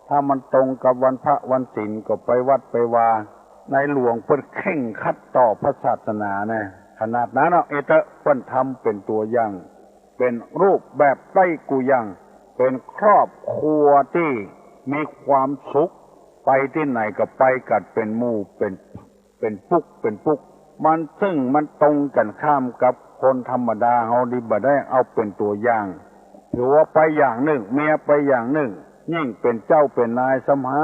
A: ถ้ามันตรงกับวันพระวันศีลก็ไปวัดไปวาในหลวงเพิ่นเข่งคัดต่อพระศาสนานะขนาดนั้นเพิ่นทำเป็นตัวอย่างเป็นรูปแบบใต้กูยังเป็นครอบครัวที่มีความสุขไปที่ไหนก็ไปกัดเป็นหมู่เป็นปุกมันซึ่งมันตรงกันข้ามกับคนธรรมดาเฮาดิบ่ได้เอาเป็นตัวอย่างถือว่าไปอย่างหนึ่งเมียไปอย่างหนึ่งยิ่งเป็นเจ้าเป็นนายสมั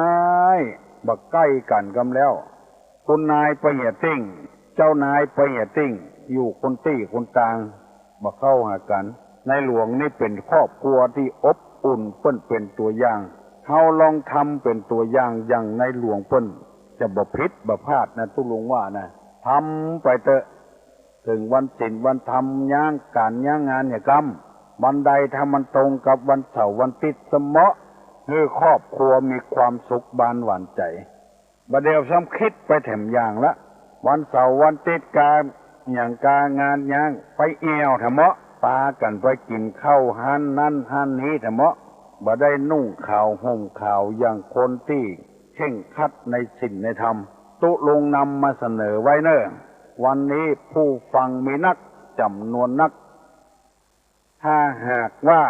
A: ย บักใกล้กันกำแล้วคุณนายไปเหี่ยติ้งเจ้านายไปเหี่ยติ้งอยู่คนตี้คนกลางบักเข้าหากันในหลวงนี่เป็นครอบครัวที่อบอุ่นเปิ้นเป็นตัวอย่างเฮาลองทำเป็นตัวอย่างอย่างในหลวงเปิ้นจะบ่ผิดบ่พลาดนะตุลุงว่านะทำไปเถอะถึงวันศีลวันธรรมย่างการย่างงานเนี่ยกรรมวันใดถ้ามันตรงกับวันเสาร์วันอาทิตย์เสมอคือครอบครัวมีความสุขบานหวานใจบัดเดียวซ้ำคิดไปแถมอย่างละวันเสาร์วันอาทิตย์การอย่างการงานย่างไปเอวเถมะปากันไปกินข้าวหันนั่นหันนี้เถมะบ่ได้นุ่งขาวห่มขาวอย่างคนที่เข่งคัดในศีลในธรรมตุลงนำมาเสนอไว้เนอะวันนี้ผู้ฟังมีนักจำนวนนักถ้าหากว่า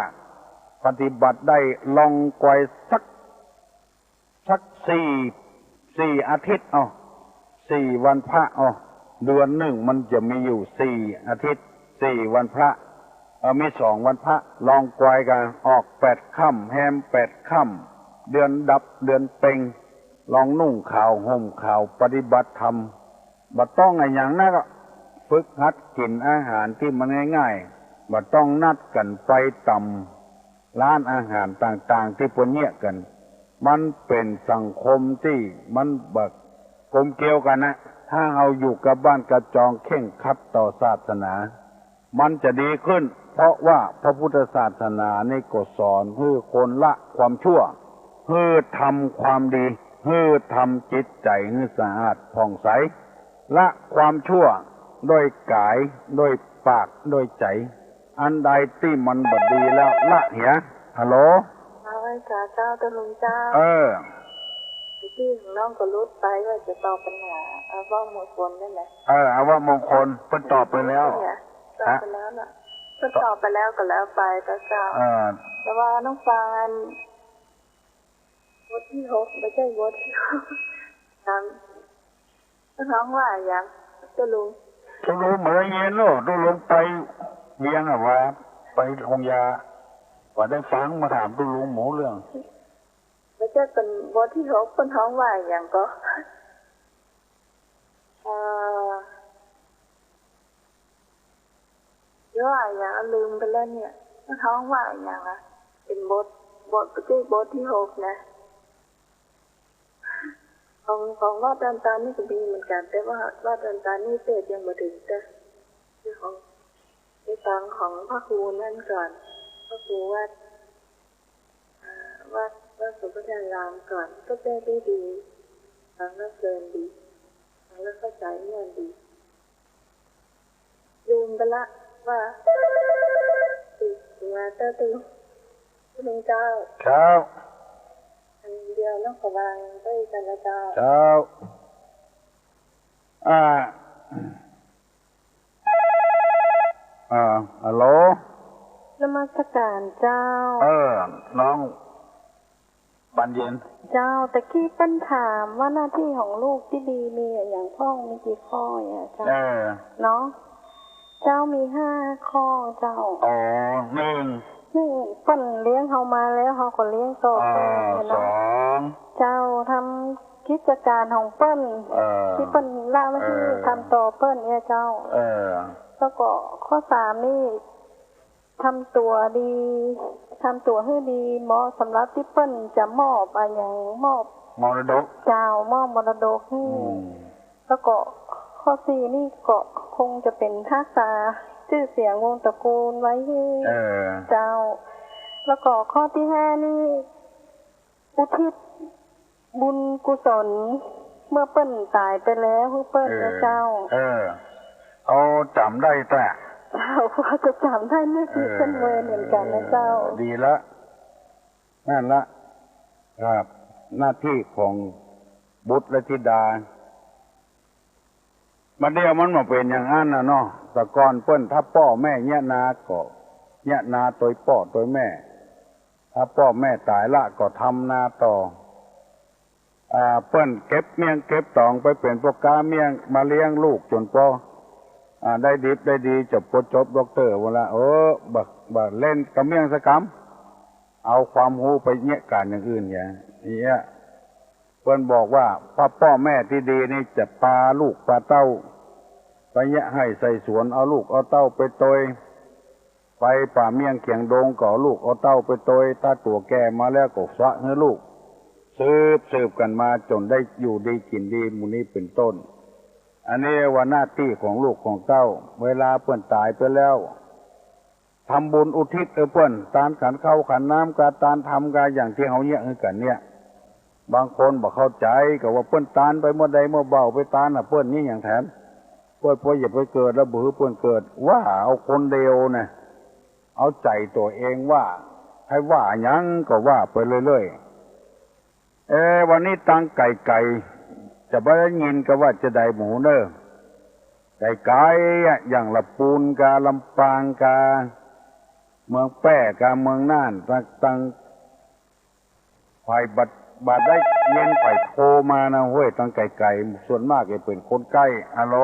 A: ปฏิบัติได้ลองกวยสักสี่อาทิตย์สี่วันพระเดือนหนึ่งมันจะมีอยู่สี่อาทิตย์สี่วันพระมี2 วันพระลองกวยกันออก8 ค่ำแฮม8 ค่ำเดือนดับเดือนเต็งลองนุ่งขาวห่มขาวปฏิบัติธรรมบ่ต้องอะไรอย่างนั้นก็ฝึกหัดกินอาหารที่มันง่ายๆบ่ต้องนัดกันไปต่ำร้านอาหารต่างๆที่พวกเนี้ยกันมันเป็นสังคมที่มันบักกลมเกลียวกันนะถ้าเอาอยู่กับบ้านกระจองเข่งคัดต่อศาสนามันจะดีขึ้นเพราะว่าพระพุทธศาสนาในก็สอนให้คนละความชั่วให้ทำความดีให้ทำจิตใจให้สะอาดผ่องใสละความชั่วด้วยกายด้วยปากด้วยใจอันใดที่มันบดีแล้วละเหียฮัลโหล
B: เอาไว้จ้าเจ้าตะลุงเจ้าที่ของน้องก็รุดไปว่าจะตอบปัญหาเอาว่ามงคลได้ไหม
A: เอาว่ามงคลเพิ่นตอบไปแล้ว
B: ตอบไปแล้วน่ะเพิ่นตอบไปแล้วก็แล้วไปเจ้าแต่ว่าน้องฟังบทที่6ไม่ใช่บทที่6น้องว่าอย่างตะลุง
A: เหมือนเย็นโลตะลุงไปเวียงว่าไปโรงยาว่าได้ฟังมาถามตะลุงหมูเรื่อง
B: ไม่ใช่เป็นบทที่6เป็นท้องว่าอย่างก็เยอะอย่างลืมไปแล้วเนี่ยท้องว่าอย่างเป็นบทไม่ใช่บทที่6นะของว่าตอนนี้ก็มีเหมือนกันแต่ว่าตอนนี้เสร็จยังมาถึงแต่ของในฟังของพระครูนั่นก่อนพระครูว่าสุภาพรามก่อนก็ได้ดีฟังแล้วเพลินดีฟังแล้วเข้าใจเงื่อนดีลืมไปละว่าติมาเต้าตึงลุงเจ้าอันเดียวน้องขวางไปกันละเจ้า
A: ฮัลโหล
B: นมัสการเจ้า
A: น้องบันเย็น
B: เจ้าตะกี้เป็นถามว่าหน้าที่ของลูกที่ดีมีอย่างพ่องมีกี่ข้อเจ้าเนาะเจ้ามี5 ข้อเจ้า1เปิ้นเลี้ยงเฮามาแล้วเฮาก็เลี้ยงต่อไปเนาะ2เจ้าทำกิจการของเปิ้นที่เปิ้นละหน้าที่ทำต่อเปิ้นเนี่ยเจ้าแล้วก็ข้อ3นี่ทำตัวให้ดีเหมาะสำหรับที่เปิ้นจะมอบอย่างมอบ
A: มรดก
B: เจ้ามอบมรดกให้แล้วก็ข้อ4นี่ก็คงจะเป็นทักษะชื่อเสียงวงตระกูลไว้ให้เจ้าแล้วก็ข้อที่5นี่อุทิศบุญกุศลเมื่อเปิ้นตายไปแล้วเปิ้นเจ้า
A: เอาจำได้แต่
B: เจ้าพอจะจำได้นี่คือเป็นเวรเหมือนกันนะเจ้า
A: ดีละนั่นละครับหน้าที่ของบุตรและธิดามาเดียวมันมาเป็นอย่างนั้นนะเนาะแต่ก่อนเปิ้นถ้าพ่อแม่เนี่ยนาก็เนี่ยนาตัวพ่อตัวแม่ถ้าพ่อแม่ตายละก็ทำนาต่อเปิ้นเก็บเมี่ยงเก็บตองไปเป็นพวกกาเมี่ยงมาเลี้ยงลูกจนพอได้ดิบได้ดีจบด็อกเตอร์วันละบักเล่นกำเมี่ยงสกรรมเอาความรู้ไปเนี่ยการอย่างอื่นอย่างนี้ เพิ่นบอกว่าพ่อแม่ที่ดีนี่จะพาลูกพาเต้าไปแยะให้ใส่สวนเอาลูกเอาเต้าไปโตยไปป่าเมี่ยงเขียงดงก็ลูกเอาเต้าไปโตยถ้าตัวแก่มาแล้วก็สะให้ลูกสืบกันมาจนได้อยู่ดีกินดีหมู่นี้เป็นต้นอันนี้ว่าหน้าที่ของลูกของเต้าเวลาเพิ่นตายไปแล้วทำบุญอุทิศเพิ่นตานขันข้าวขันน้ำกาตานทำกาอย่างที่เขาเนี่ยคือกันเนี่ยบางคนบอกเข้าใจก็ว่าเพิ่นตานไปเมื่อใดเมื่อเบาไปตานเพิ่นนี่อย่างแถมเพิ่นพออย่าไปเกิดแล้วบือเพิ่นเกิดว่าเอาคนเดียวนะเอาใจตัวเองว่าให้ว่าหยังก็ว่าไปเรื่อยๆวันนี้ตังไก่จะไปได้ยินก็ว่าจะได้หมูเนอไก่อย่างละปูนกาลำปางกาเมืองแป้กาเมืองน่านตังฝ่ายบัดได้เย็นฝ่ายโทรมานะเว้ยตังไก่ส่วนมากจะเป็นคนใกล้ฮัลโหล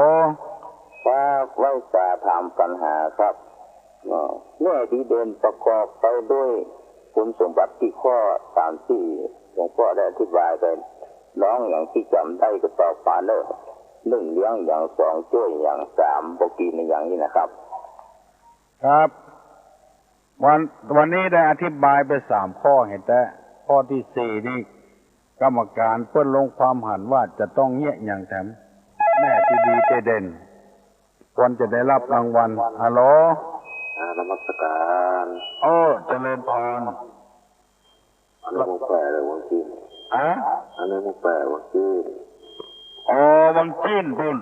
C: ครับไว้จะถามปัญหาครับเมื่อดีเด่นประกอบไปด้วยคุณสมบัติที่ข้อตามที่หลวงพ่อได้อธิบายไปน้องอย่างที่จำได้ก็ตอบมาเลยหนึ่งเลี้ยงอย่างสองช่วยอย่างสามบกินอย่างนี้นะครับ
A: ครับวันนี้ได้อธิบายไป3 ข้อเห็นแต่ข้อที่4นี่กรรมการเพิ่นลงความหันว่าจะต้องเงี้ยอย่างแถมแม่ที่ดีเด่นควรจะได้รับรางวัลฮัลโหล
C: นมัสการ
A: เจริญพร
C: อันนี้มุกแปลเลยวังจีนอันนี้มุกแปลวังจีน
A: วังจีนพุ่น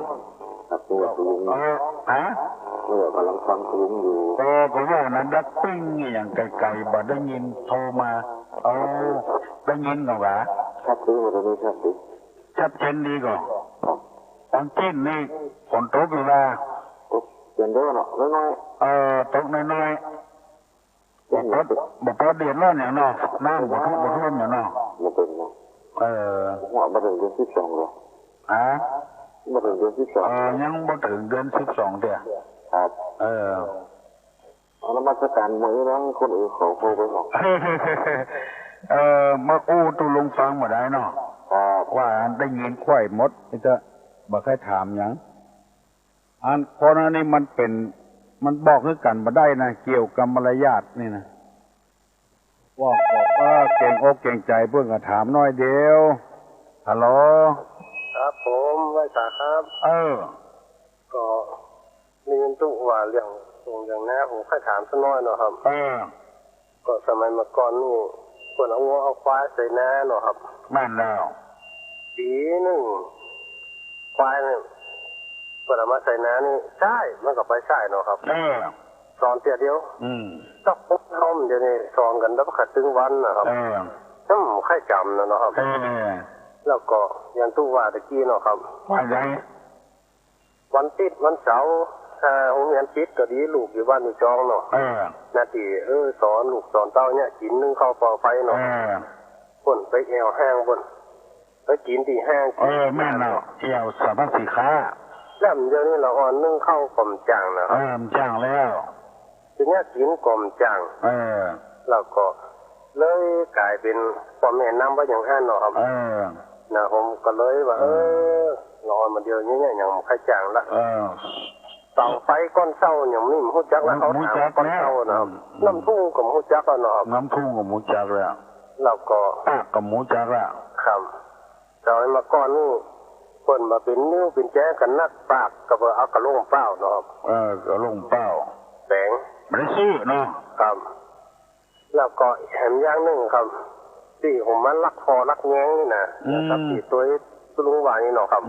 C: ครับตัวลุงกำลังฟังลุงอยู่
A: ก็ว่านั้นดักปิ้งอย่างไกลๆบ่ได้ยินโทรมาได้ยินเหรอวะ
C: ชัดดีหมดเลย
A: ชัดเจนดีก่อนวังจีนนี่ฝนตกอยู่แล้ว
C: เป็นเด้อเนาะน้อย
A: ตกน้อยบอกว่าเดือนละอย่างเนาะน้ำบ่ท่วมอย่างเนาะ
C: บ่เป็นเนาะว่าบ่ถึงเดือน12หรอบ่ถึงเดือน12
A: ยังบ่ถึงเดือน12เด้อ
C: ครับแล้วมาสการมื้อนั้นคนอื่นเขาโทรไปบอก
A: มาอู้ตุลงฟังบ่ได้เนาะว่าได้ยินควายหมดจะบ่เคยถามหยังเพราะนั้นนี่มันบอกคือกันมาได้นะเกี่ยวกับมารยาทนี่นะบอกเก่งอกเก่งใจเพื่อนก็ถามน้อยเดียวฮัลโหล
C: ครับผมไว้ตาครับก็มีเงินตู้ว่าเรื่องอย่างนี้ผมค่อยถามสักน้อยเนาะครับก็สมัยเมื่อก่อนนี่คนเอาวัวเอาควายใส่น้าเนาะครับ
A: แม่นแล้ว
C: ปีหนึ่งควายเนี่ยเวลามาใส่น้ำนี่ใช่มันก็ไปใช่เนาะครับสอนเดียวต้องปุ๊บห้อมเดี๋ยวนี้สอนกันแล้วก็ขัดตึงวันนะครับใครจำนะเนาะครับแล้วก็ยังตู้ว่าตะกี้เนาะครับ
A: ว่าไง
C: วันติดวันเสาร์โรงเรียนติดก็ดีลูกอยู่บ้านอยู่จองเนาะนาทีสอนลูกสอนเต้าเนี่ยกินนึ่งข้าวปอไฟเนาะบ่นไปแอวแห้งบ่นไปกินที่แห้ง
A: แม่เนาะแอวสารพัดสีค้า
C: แล้วเดี๋ยวนี้เราอ่อนนึ่งข้าวกลมจังนะครับ
A: จังแล้ว
C: ทีนี้กินกลมจังแล้วก็เลยกลายเป็นความแม่น้ำว่าอย่างห้านเนาะครับนะผมก็เลยว่าเราอ่อนมาเดียวนี้เนี่ยอย่างใครจังละเสาไฟก้อนเศร้าอย่างนี้มันหูจักแล้วเขาถามก้อนเศร้านะครับน้ำทุ่งกับหูจักแล้วเนาะ
A: น้ำทุ่งกับหูจักแล้ว
C: แล้วก็
A: กับหูจักแล้ว
C: ครับแต่มาก่อนนี่คนมาเป็นนิ้วเป็นแจ้กันนักปากกับเอากระโหลกเป้าเนาะ
A: กระโหลกเป้า
C: แสง
A: ไม่ได้ซื้อเนาะ
C: ครับแล้วก็แหมอย่างหนึ่งครับที่ผมมันรักคอรักแง้งนี่นะครับที่ตัวลุงวานี่เนาะครับ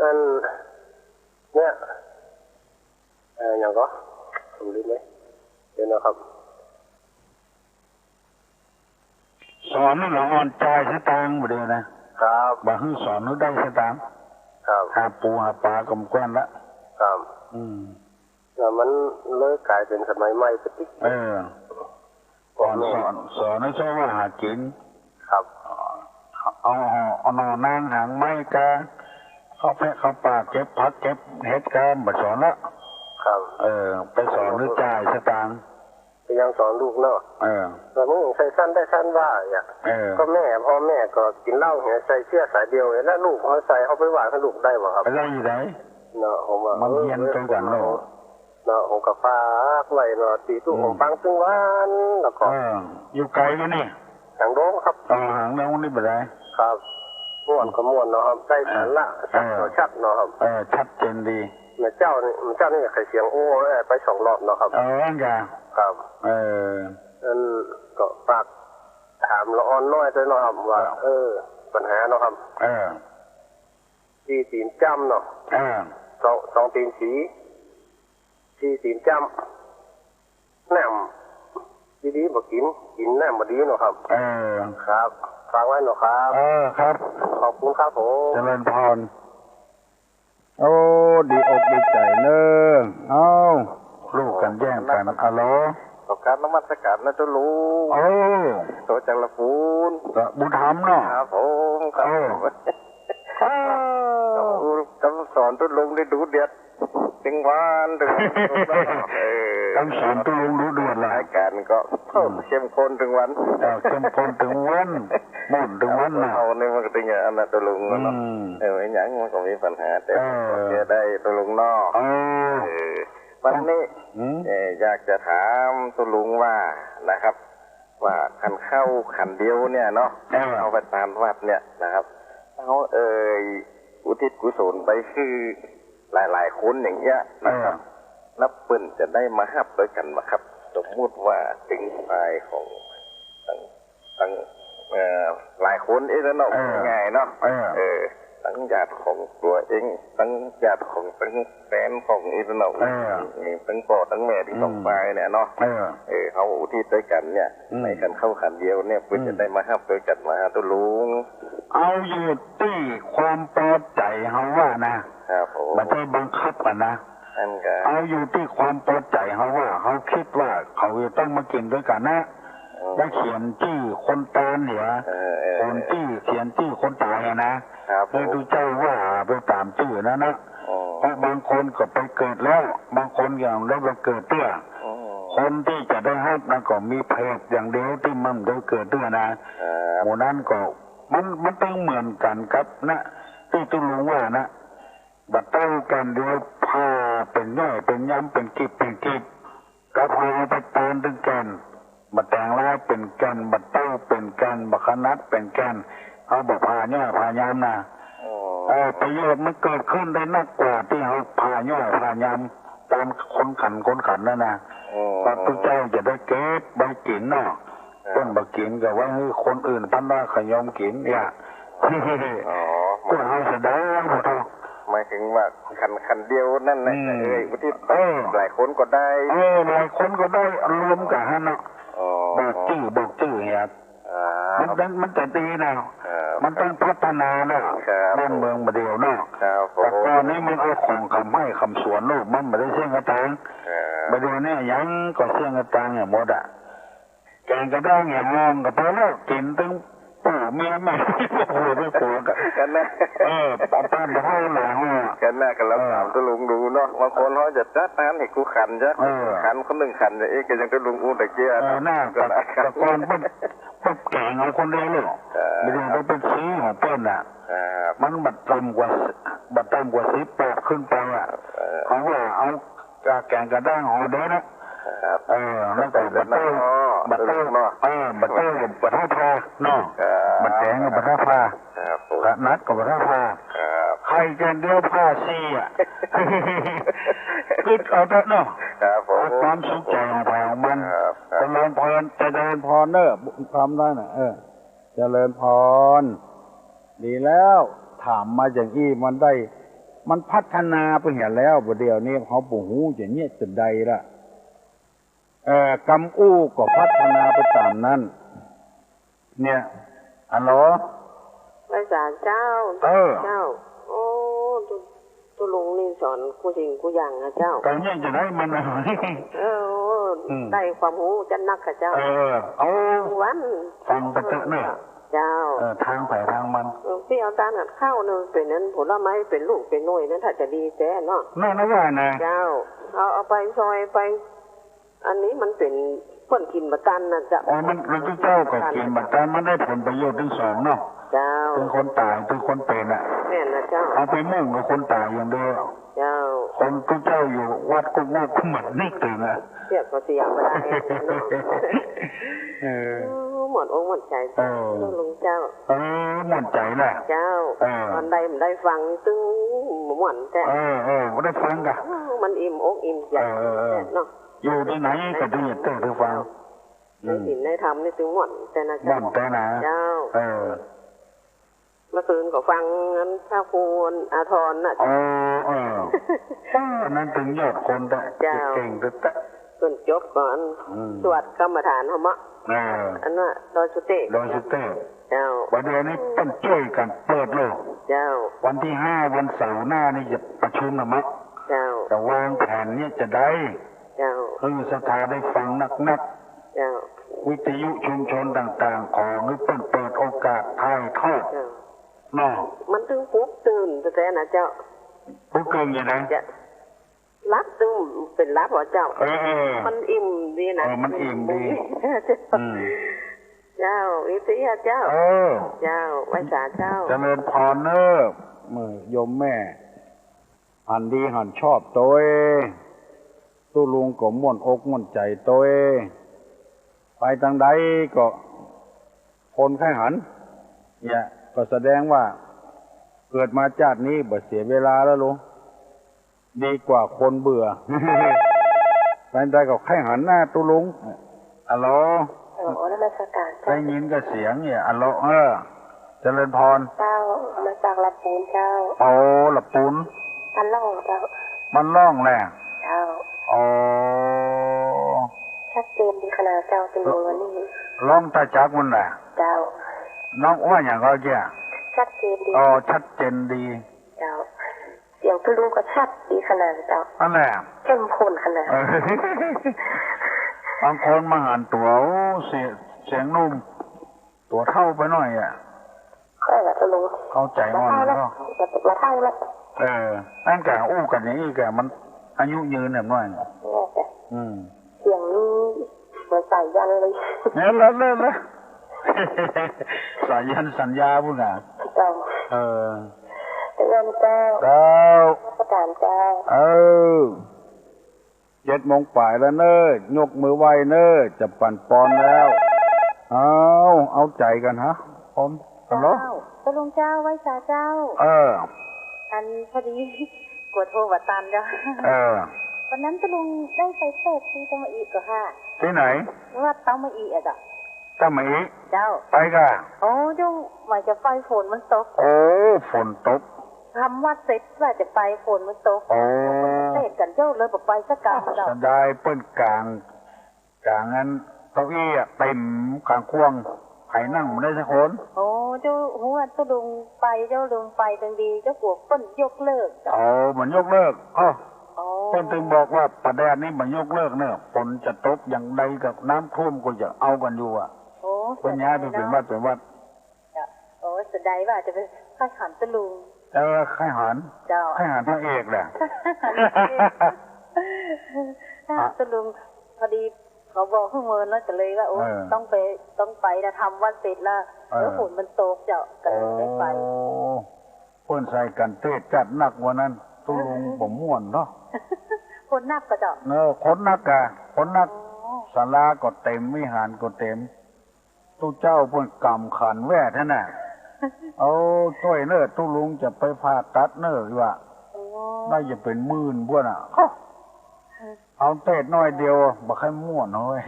C: นั่นเนี่ยอย่างก็ผมรู้ไหมเดี๋ยวนะครับ
A: สอนนี่เราอ่อนใจสตางค์หมดเลยนะครับบางสอนนึกได้สตางค์
C: ครับ
A: หาปูหาปลากำก้อนละ
C: ครับแล้วมันเลิกกลายเป็นสมัยใหม่ไปติ๊ก
A: ก่อนสอนให้ชอบว่าหากิน
C: ครับ
A: เอานอนนั่งหางไม้กาเข้าแพะเข้าป่าเก็บพักเก็บเฮ็ดการบัดสอนละ
C: ครับ
A: ไปสอนนึกใจสตางค์
C: ยั ยังสอนลูกเนาะแต่มึงใส่สั้นได้สั้นว่าอย่างก็พ่อแม่ก็กินเหล้าเหี้ยใส่เสื้อสายเดียวเลยแล้วลูกเขาใส่เอาไปว่าให้ลูกได้บ่ครับ
A: ได้อยู่ไหน
C: เนาะผมว่า
A: มันเย็นตรงกันเนา
C: ะผมก็ฝากไว้เนาะตีตู้ผมฟังถึงวันแล้วก็
A: อยู่ไกลมั้ยนี่
C: หางโดงครับ
A: หางโดงนี่บ่ได้
C: ครับม่วนก็ม่วนเนาะครับได้สาระชัดเนาะครับ
A: ชัดเจนดี
C: เจ้านี่ใครเสียงโอ้ไป2 รอบเนาะครับ
A: จ้ะ
C: ครับนั่นก็ฝากถามละอ่อนน้อยด้วยเนาะครับว่าปัญหาเนาะครับที่ตีนจ้ำเนาะสองตีนสีที่ตีนจ้ำน้ำดีๆบ่กินน้ำบ่ดีเนาะครับครับฟังไว้เนาะครับ
A: ครับ
C: ขอบคุณครับผม
A: เจริญพรโอ้ดีอกดีใจเนอะลูกกันแย่งกันอะโล
C: ขอบการนมัสการนะเจ้าลุงตัวจังละปูน
A: บุญธรรมเนาะ
C: ครับผมคำสอนตุลุงได้ดูเด็ดถึงวันถึง
A: คำสอนตุลุงดูเดือด
C: รายการก็เข้มข้นถึงวัน
A: เข้มข้นถึงวันมุ่นถึงวัน
C: นะเอาเนี่ยมันก็เป็นอย่างนั้นตุลุงเนาะไอ้หยังมันก็มีปัญหาแต่จะได้ตุลุงนอกวันนี้อยากจะถามตุลุงว่านะครับว่าขันเข้าขันเดียวเนี่ยเนาะเอาไปตามวัดเนี่ยนะครับเขาอุทิศกุศลไปคือหลายๆคนอย่างเงี้ยนะครับนับเปิ้นจะได้มาฮับด้วยกันมาครับสมมุติว่าถึงปลายของตั้งหลายคนเนาะง่ายเนาะตั้งญาติของตัวเองตั้งญาติของตั้งแฟนของเนาะตั้งพ่อตั้งแม่ที่ต้องไปเนี่ยเนาะเขาอุทิศด้วยกันเนี่ยในกันเข้าขันเดียวเนี่ยเพื่อจะได้มาฮับด้วยกันมาตุลุง
A: เอาอยู่ที่ความพอใจเขาว่านะครับไม่ใช่บังคับกันนะเอาอยู่ที่ความพอใจเขาว่าเขาคิดว่าเขาจะต้องมากินด้วยกันนะได้เขียนชื่อคนตายเนี่ยคนที่เขียนชื่อคนตายนะเลยดูเจ้าว่าไปตามชื่อนะเพราะบางคนก็ไปเกิดแล้วบางคนอย่างแล้วไปเกิดเตื้อคนที่จะได้ฮับนั่นก็มีเพศอย่างเดียวที่มันได้เกิดเตื้อนะหมู่นั้นก็มันต้องเหมือนกันครับนะที่ตุลุงว่านะบัดเต้ากันเดียวพาเป็นย่อยเป็นย้ำเป็นกิบกระพาไปตามถึงกันบัดแตงร้ายเป็นกันบัดเต้าเป็นกันบัดขนัดเป็นกันเขาบอกพาย่อยพาย้ำนะประโยชน์มันเกิดขึ้นได้นักกว่าที่เขาพาย่อยพาย้ำตามคนขันนั่นนะพระพุทธเจ้าจะได้เก็บใบกินเนาะต้นบักกินกับว่าให้คนอื่นท่านว่าขยมกินเนี่ยก็เอาเสด็จหมดทั้ง
C: หมายถึงว่าขันเดียวนั่นแหละที่หลายคนก็ได้
A: หลายคนก็ได้รวมกันเนาะบอกชื่อเนี่ยมันจะดีนะมันต้องพัฒนาเนาะบ้านเมืองมาเดียวเนาะแต่ตอนนี้มันเอาของคำให้คำสวนโลกมันไม่ได้เสี่ยงกระตังมาเดียวเนี่ยยังก็เสี่ยงกระตังอย่างหมดอ่ะแกงกระด้างอย่างมองกับพอแล้วกินตึงปู่เมียแม่โอ้ไม่โกรธ
C: กันนะ
A: ป้ามาให้หลัง
C: กันนะกันแล้วถามตุลุงดูเนาะบางคนเขาจะจัดนั้นให้กูขันจ้ะขันคนหนึ่งขันจะก็ยังตุลุงอู้แต่เกี้ย
A: หน้าตะกอนปั๊บแกงเอาคนเดียวเลยไม่ได้ไปเป็นซื้อของเปิ้ลอ่ะมันบัดต่ำกว่า10 ขึ้นไปอ่ะเขาว่าเอาแกงกระด้างห่อเด้อนะแล้วก็บัดเต้าบัดท่าพาเนาะบัดแดงกับบัดท่าพานัดกับบัดท่าพาใครกันเดียวผ้าซี่อ่ะคือเอาแต่เนาะความสุขใจของมันเจริญพรเนอะทำได้น่ะเจริญพรดีแล้วถามมาอย่างอี้มันพัฒนาไปเห็นแล้วประเดี๋ยวนี้เขาปู่หูจะเงี้ยจะใดละกำอู้ก็พัฒนาไปตามนั้นเนี่ยอันหรอ
B: พระอาจารย์เจ้าโอ้ตัวลุงนี่สอนกูจริงกูอย่างนะเจ้า
A: แต่เนี่ยจะได้มัน
B: ได้ความรู้จะนักกับเจ้า
A: เอา
B: วัน
A: ฟังไปเถอะเนี่ย
B: เจ้า
A: ทางไปทางมัน
B: พี่เอาตาหนัดข้าวนึงเป็นนั้นผลไม้เป็นลูกเป็นหน่วยนั้นถ้าจะดีแท้เนาะ
A: น่าว่านะ
B: เจ้าเอาไปซอยไปอันนี้มันเป็น คนกินบัตันน่ะจะ
A: อ๋อมันทุกเจ้าก็กินบัตันมันได้ผลประโยชน์ทั้งสองเนาะ
B: เจ้า
A: ถึงคนตายถึงคนเป็นอ่ะ
B: แม่นนะเจ้า
A: เอาไปมุ่งกับคนตายอย่างเดียว
B: เจ้า
A: คนทุกเจ้าอยู่วัดก็ว่าก็เหมือนนี่ตื่นอ่ะ
B: เสียก็เสียไม่ได้หมดองค์หมดใจลุงเจ้า
A: หมดใจแหละ
B: เจ้าวันใดมันได้ฟังตึ้งหมดแต่
A: ก็ได้ฟังกัน
B: มันอิ่มอกอิ่มใจเนาะ
A: อยู่ที่ไหนก็ได้ยินได้ฟัง
B: ในศีลในธรรมนี่ตึงหมดแต่นะ
A: เจ้าหมดแต่นะ
B: เจ้าเมื่อคืนก็ฟังงั้นถ้าคุณอาทรน่ะ
A: นั่นถึงยอดคนได้เก่งตึ๊ด
B: ส่วนจบก่อนสวดกรรมฐานธรรมะอันน่ะโดยสุเตเจ้า
A: วันเดียวนี้ต้องช่วยกันเปิดโลก
B: เจ้า
A: วันที่5วันเสาร์หน้านี่จะประชุมธรรมะ
B: เจ้า
A: แต่วางแผนเนี่ยจะได้
B: เจ้า
A: สถาได้ฟังนัก
B: เจ้า
A: วิทยุชุมชนต่างๆของนึกเปิดโอกาสถ่ายทอดเนาะ
B: มันถึงปุ๊บตื่นแต่นะเจ้า
A: ปุ๊บเกินอย่างไร
B: รับตึงเป็นรับหัวเจ้ามันอิ่มดีนะ
A: มันอิ่มดี
B: เจ้าวิทยาเจ้าเจ้าไว้สาเจ้า
A: เจริญพรเนอมือยมแม่หันดีหันชอบตัวตู้ลุงก็ม่วนอกม่วนใจตัวไปทางใดก็คนไข้หันเนี่ยก็แสดงว่าเกิดมาชาตินี้บ่เสียเวลาแล้วลุงดีกว่าคนเบื่อไปทางใดก็ไข้หันหน้าตู้ลุงอัลโหล
B: นมัสการ
A: ได้ยินก็เสียงเนี่ยอัลโหลเจริญพร
B: เจ้ามาจากลับปูนเจ้า
A: ลับปูน
B: มันล่องเจ้า
A: มันล่องแหละ
B: เจ้าชัดเจนดีขนาดเจ้าเป็นวันนี้
A: ล่องตาจักมันแหละ
B: เจ้า
A: น้องว่าอย่างไรเจ้า
B: ชัดเจนดี
A: ชัดเจนดี
B: เจ้าเสียงพี่ลุงก็ชัดดีขนาดเจ้า
A: อันแหละ
B: เข้มข้นขนาด
A: บางคนมาหันตัวเสียงนุ่มตัวเท่าไปหน่อยอ่ะเข้าใจอ่อนแล้ว
B: มาเท่าแล้ว
A: ตั้งแต่อู้กันอย่างนี้แกมันอายุยืนแบบน้อย
B: เสียงนี้เหมือนสายยันเลย
A: เนี่ยแล้วสายยันสัญญาพูดนะ
B: เจ้าเจ้าประกาศเจ้า
A: 7 โมงป่ายแล้วเนอะยกมือไหวเนอะจะปั่นปอนแล้วเอาใจกันฮะผม
B: ฮัลโหลลุงเจ้าไว้สาเจ้าอันพอดีกดโทรวัดตามเจ้าวันนั้นตะลุงได้ไปเทศที่ตะมาอีก็ค่ะ
A: ที่ไหน
B: ว่าตะมาอีอ่ะ
A: ตะมาอี
B: เจ้า
A: ไปกัน
B: จุ้งหมายจะไฟฝนมันตก
A: ฝนตก
B: ทำวัดเสร็จว่าจะไปฝนมันตกเทศกันเจ้าเลยบอกไปสักกลาง
A: เจ้าได้เปิ้นกลางนั้นเก้าอี้เต็มกลางควงใครนั่งไม่ได้สักคน
B: เจ้าหัวตะลุงไปเจ้าลุงไปจังดีเจ้าปวกเปิ้นยกเลิก
A: มันยกเลิกเปิ้นถึงบอกว่าประเด็นนี้มันยกเลิกเนอะฝนจะตกอย่างใดกับน้ำท่วมก็จะเอากันอยู่อ่ะเปิ้นย้ายไปเป็นวัด
B: แสดงว่าจะเป็นข้าหันตะลุง
A: ข้าหันพระเอกแหละ
B: ตะลุงพอดีเขาบอกข้างเมืองแล้วก็เลยว่าต้องไปนะทำวัดเสร็จแล้วฝนมันตกเจ้าก็เลยได้ไป
A: เพิ่นใส่กันเทศจัดหนักวันนั้นตุลุงบ่ม่วนเนาะ
B: คนนักก็เจ้า
A: คนนักศาลาก็เต็มวิหารก็เต็มตู้เจ้าเพิ่นกำขันแว่แท้น่ะช่วยเนอะตู้ลุงจะไปผ่าตัดเนอะว่าได้จะเป็นหมื่นบ้วนอ่ะเอาเทศน้อยเดียวบ่ค่อยม่วนเฮ้ย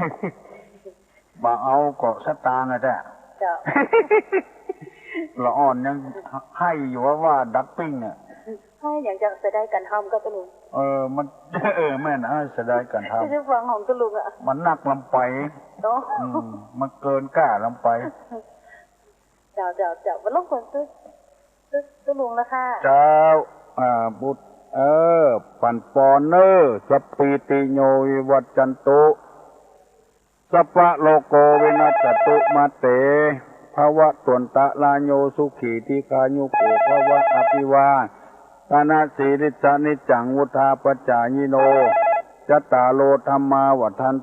A: บ่เอาก็สตางค์อ่ะจ้ะละอ่อนยังให้อยู่ว่าดักปิ้งอ่ะ
B: ให้อย่างจะเสียดายกันทำก็ตะลุง
A: มันแม่นเสียดายกันทำ
B: ที่จะฟังของตะลุงอ่ะ
A: มันหนักลำไปมันเกินกล้าลำไป
B: เจ้าวันลงคนซื้อลุงแล้วค่ะ
A: เจ้าบุตรปันปอนเนอร์สปีติโยวิวัจจันตุสัพพะโลโกวินัสสตุมาเตภวะตวนตะลาโยสุขีทิคายุโกภวะอภิวาทนาสีริสานิจังวุธาปจจายิโนจัตตาโลธรรมาวัฏัน